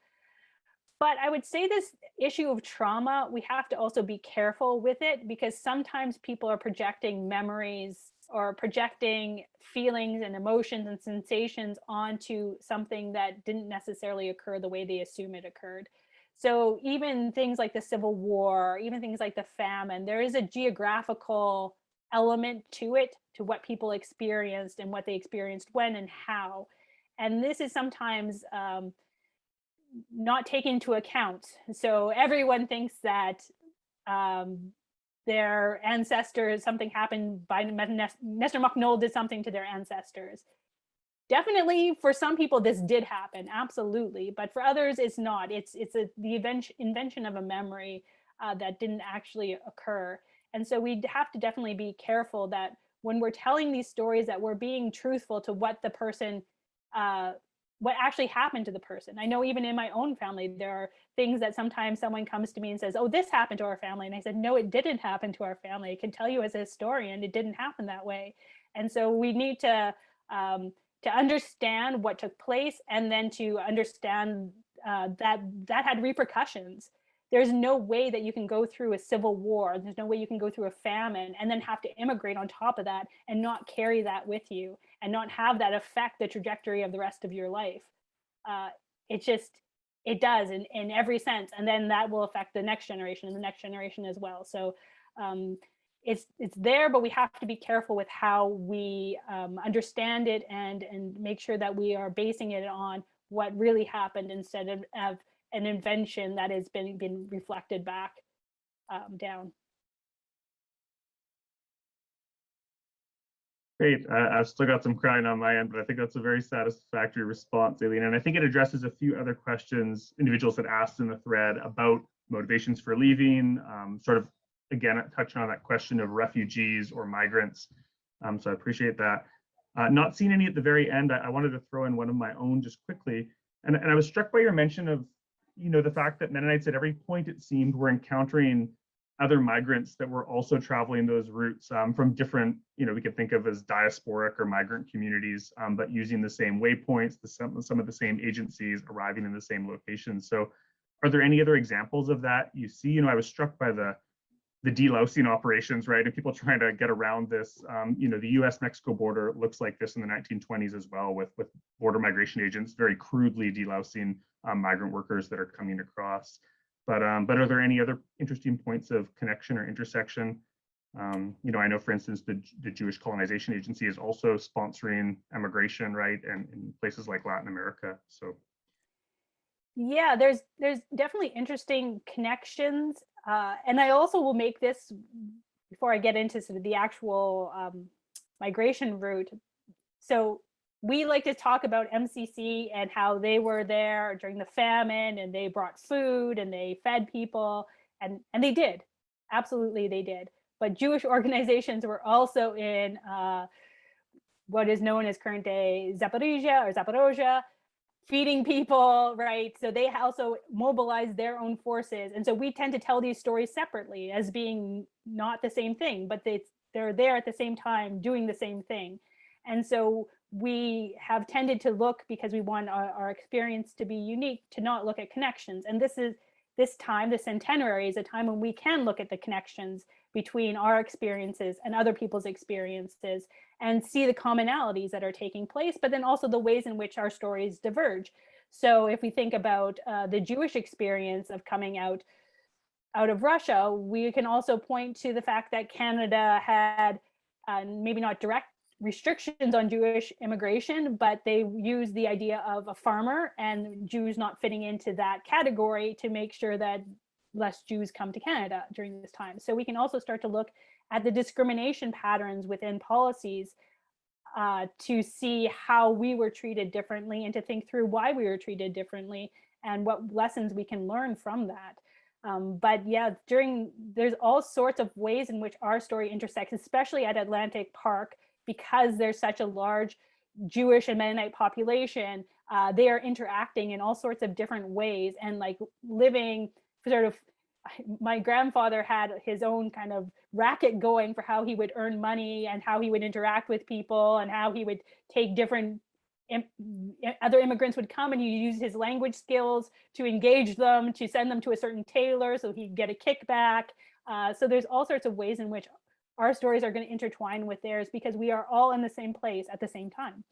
But I would say this issue of trauma, we have to also be careful with it, because sometimes people are projecting memories or projecting feelings and emotions and sensations onto something that didn't necessarily occur the way they assume it occurred. So even things like the Civil War, even things like the famine, there is a geographical element to it, to what people experienced and what they experienced when and how. And this is sometimes not taken into account. So everyone thinks that their ancestors, something happened by Nestor MacNoll did something to their ancestors. Definitely for some people this did happen, absolutely, but for others it's not. It's the invention of a memory that didn't actually occur. And so we have to definitely be careful that when we're telling these stories, that we're being truthful to what the person what actually happened to the person. I know even in my own family, there are things that sometimes someone comes to me and says, oh, this happened to our family. And I said, no, it didn't happen to our family. I can tell you as a historian, it didn't happen that way. And so we need to understand what took place, and then to understand that had repercussions. There's no way that you can go through a civil war. There's no way you can go through a famine and then have to immigrate on top of that and not carry that with you and not have that affect the trajectory of the rest of your life. It does in every sense. And then that will affect the next generation and the next generation as well. So it's there, but we have to be careful with how we understand it and make sure that we are basing it on what really happened instead of an invention that has been reflected back down. Great. I've still got some crying on my end, but I think that's a very satisfactory response, Aileen. And I think it addresses a few other questions individuals had asked in the thread about motivations for leaving, sort of, again, touching on that question of refugees or migrants. So I appreciate that. Not seeing any at the very end, I wanted to throw in one of my own just quickly. And I was struck by your mention of, the fact that Mennonites at every point, it seemed, were encountering other migrants that were also traveling those routes from different, we could think of as diasporic or migrant communities, but using the same waypoints, some of the same agencies, arriving in the same locations. So are there any other examples of that you see? I was struck by the delousing operations, right? And people trying to get around this. The US-Mexico border looks like this in the 1920s as well, with border migration agents very crudely delousing migrant workers that are coming across. But are there any other interesting points of connection or intersection? I know, for instance, the Jewish Colonization Agency is also sponsoring emigration, right? And in places like Latin America. So yeah, there's definitely interesting connections. And I also will make this, before I get into sort of the actual migration route. So we like to talk about MCC and how they were there during the famine, and they brought food and they fed people, and they did. Absolutely, they did. But Jewish organizations were also in what is known as current day Zaporozhia, feeding people, right? So they also mobilized their own forces. And so we tend to tell these stories separately as being not the same thing, but they're there at the same time doing the same thing. And so we have tended to look, because we want our experience to be unique, to not look at connections. And this time, the centenary, is a time when we can look at the connections between our experiences and other people's experiences and see the commonalities that are taking place, but then also the ways in which our stories diverge. So if we think about the Jewish experience of coming out of Russia, we can also point to the fact that Canada had maybe not direct restrictions on Jewish immigration, but they used the idea of a farmer and Jews not fitting into that category to make sure that less Jews come to Canada during this time. So we can also start to look at the discrimination patterns within policies to see how we were treated differently, and to think through why we were treated differently and what lessons we can learn from that. But yeah, there's all sorts of ways in which our story intersects, especially at Atlantic Park, because there's such a large Jewish and Mennonite population. They are interacting in all sorts of different ways, and like living sort of, my grandfather had his own kind of racket going for how he would earn money and how he would interact with people and how he would take different other immigrants would come and you use his language skills to engage them, to send them to a certain tailor so he'd get a kickback. So there's all sorts of ways in which our stories are going to intertwine with theirs because we are all in the same place at the same time.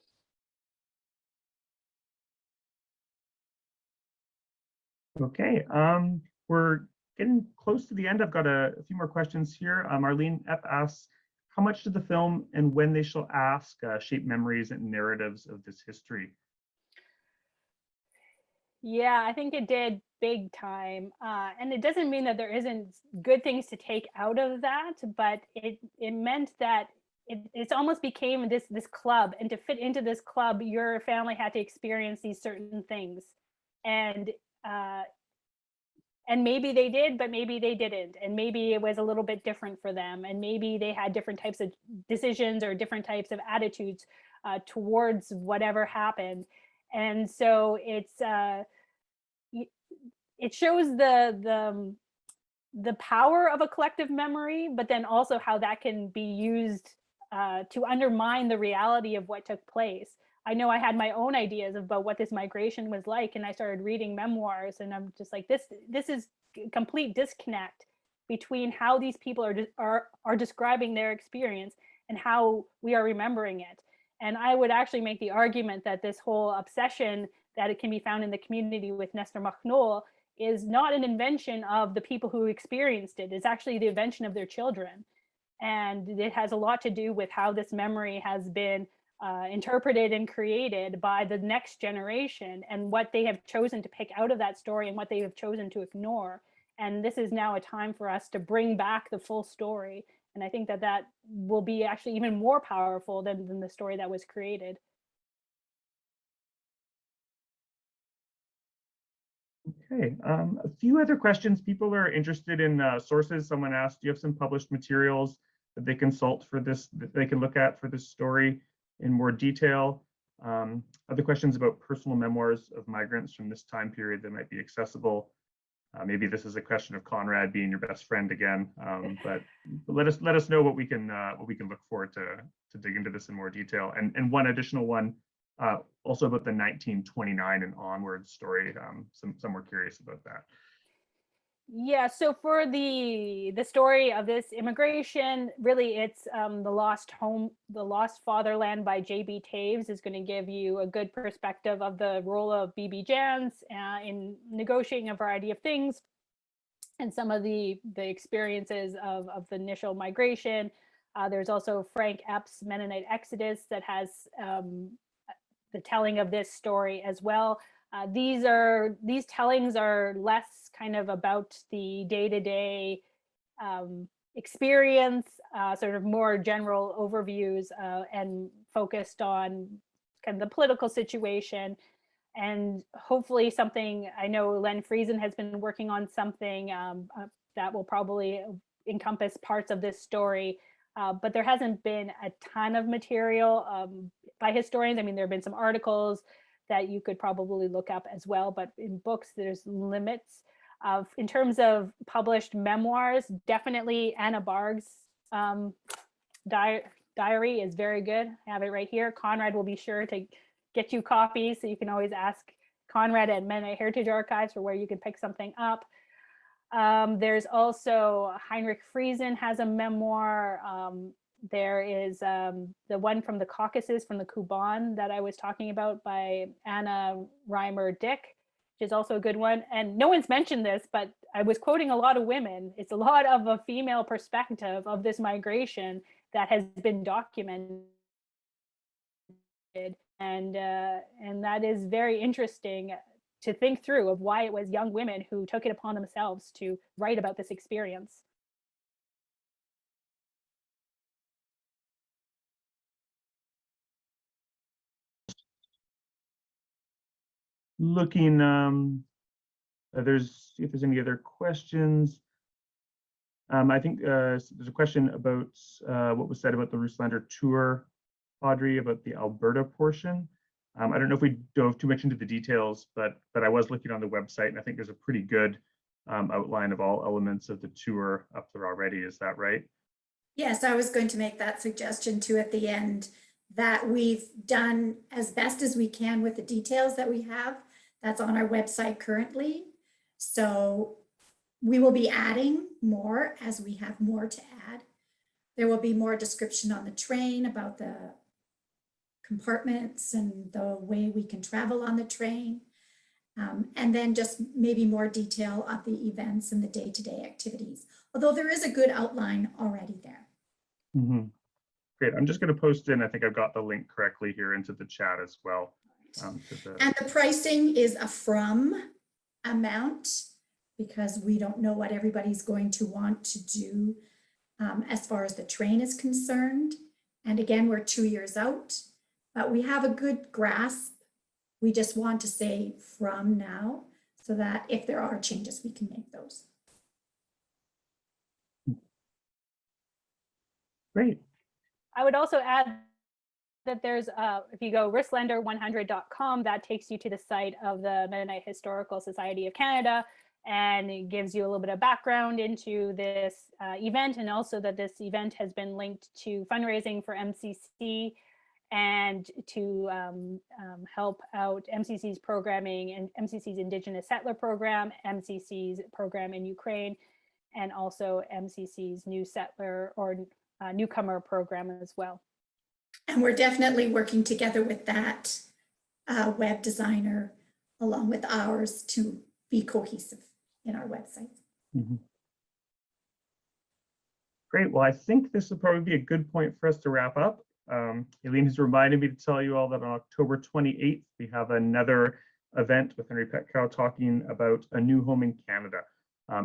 Okay, we're getting close to the end. I've got a few more questions here. Arlene F asks, how much did the film and when they shall ask shape memories and narratives of this history? Yeah, I think it did big time. And it doesn't mean that there isn't good things to take out of that, but it meant that it's almost became this club, and to fit into this club, your family had to experience these certain things. And maybe they did, but maybe they didn't. And maybe it was a little bit different for them. And maybe they had different types of decisions or different types of attitudes towards whatever happened. And so it shows the power of a collective memory, but then also how that can be used to undermine the reality of what took place. I know I had my own ideas about what this migration was like, and I started reading memoirs, and I'm just like, this is a complete disconnect between how these people are describing their experience and how we are remembering it. And I would actually make the argument that this whole obsession that it can be found in the community with Nestor Machnol is not an invention of the people who experienced it. It's actually the invention of their children. And it has a lot to do with how this memory has been interpreted and created by the next generation, and what they have chosen to pick out of that story and what they have chosen to ignore. And this is now a time for us to bring back the full story. And I think that that will be actually even more powerful than the story that was created. Okay, a few other questions. People are interested in sources. Someone asked, do you have some published materials that they consult for this, that they can look at for this story in more detail? Other questions about personal memoirs of migrants from this time period that might be accessible. Maybe this is a question of Conrad being your best friend again, but let us know what we can look forward to dig into this in more detail. And one additional one, also about the 1929 and onwards story. Some were curious about that. Yeah, so for the story of this immigration, really it's The Lost Home, The Lost Fatherland by J.B. Taves is going to give you a good perspective of the role of B.B. Jans in negotiating a variety of things and some of the experiences of the initial migration. There's also Frank Epps' Mennonite Exodus that has the telling of this story as well. These tellings are less kind of about the day-to-day experience, sort of more general overviews and focused on kind of the political situation. And hopefully something, I know Elin Friesen has been working on something that will probably encompass parts of this story. But there hasn't been a ton of material by historians. I mean, there have been some articles that you could probably look up as well, but in books, there's limits. In terms of published memoirs, definitely Anna Barg's diary is very good. I have it right here. Conrad will be sure to get you copies, so you can always ask Conrad at Mennonite Heritage Archives for where you can pick something up. There's also Heinrich Friesen has a memoir. There is the one from the Caucasus, from the Kuban that I was talking about by Anna Reimer Dick, which is also a good one. And no one's mentioned this, but I was quoting a lot of women. It's a lot of a female perspective of this migration that has been documented. And that is very interesting to think through, of why it was young women who took it upon themselves to write about this experience. Looking, see if there's any other questions. I think there's a question about what was said about the Russlaender tour, Audrey, about the Alberta portion. I don't know if we dove too much into the details, but I was looking on the website, and I think there's a pretty good outline of all elements of the tour up there already. Is that right? Yes, I was going to make that suggestion too at the end. that we've done as best as we can with the details that we have. That's on our website currently. So we will be adding more as we have more to add. There will be more description on the train about the compartments and the way we can travel on the train. And then just maybe more detail of the events and the day-to-day activities. Although there is a good outline already there. Mm-hmm. Great. I'm just going to post in, I think I've got the link correctly here into the chat as well. And the pricing is a from amount because we don't know what everybody's going to want to do as far as the train is concerned. And again, we're 2 years out, but we have a good grasp. We just want to say from now so that if there are changes, we can make those. Great. I would also add that there's, if you go Russlaender100.com, that takes you to the site of the Mennonite Historical Society of Canada, and it gives you a little bit of background into this event, and also that this event has been linked to fundraising for MCC and to help out MCC's programming and MCC's Indigenous Settler Program, MCC's program in Ukraine, and also MCC's New Settler or Newcomer program as well. And we're definitely working together with that web designer along with ours to be cohesive in our website. Mm-hmm. Great. Well, I think this would probably be a good point for us to wrap up. Aileen has reminded me to tell you all that on October 28th, we have another event with Audrey Vaught-Petkow talking about a new home in Canada,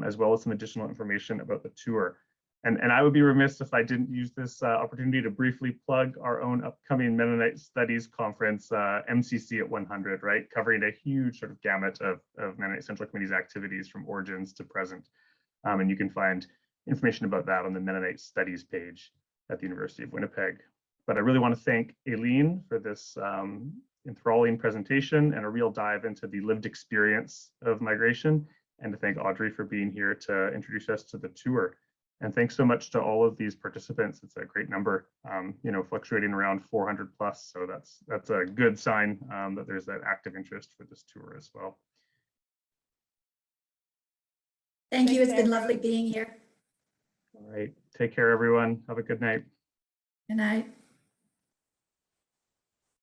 as well as some additional information about the tour. And I would be remiss if I didn't use this opportunity to briefly plug our own upcoming Mennonite Studies Conference, MCC at 100, right? Covering a huge sort of gamut of Mennonite Central Committee's activities from origins to present. And you can find information about that on the Mennonite Studies page at the University of Winnipeg. But I really want to thank Aileen for this enthralling presentation and a real dive into the lived experience of migration, and to thank Audrey for being here to introduce us to the tour. And thanks so much to all of these participants. It's a great number, you know, fluctuating around 400 plus. So that's a good sign that there's that active interest for this tour as well. Thank you. It's been lovely being here. All right. Take care, everyone. Have a good night. Good night.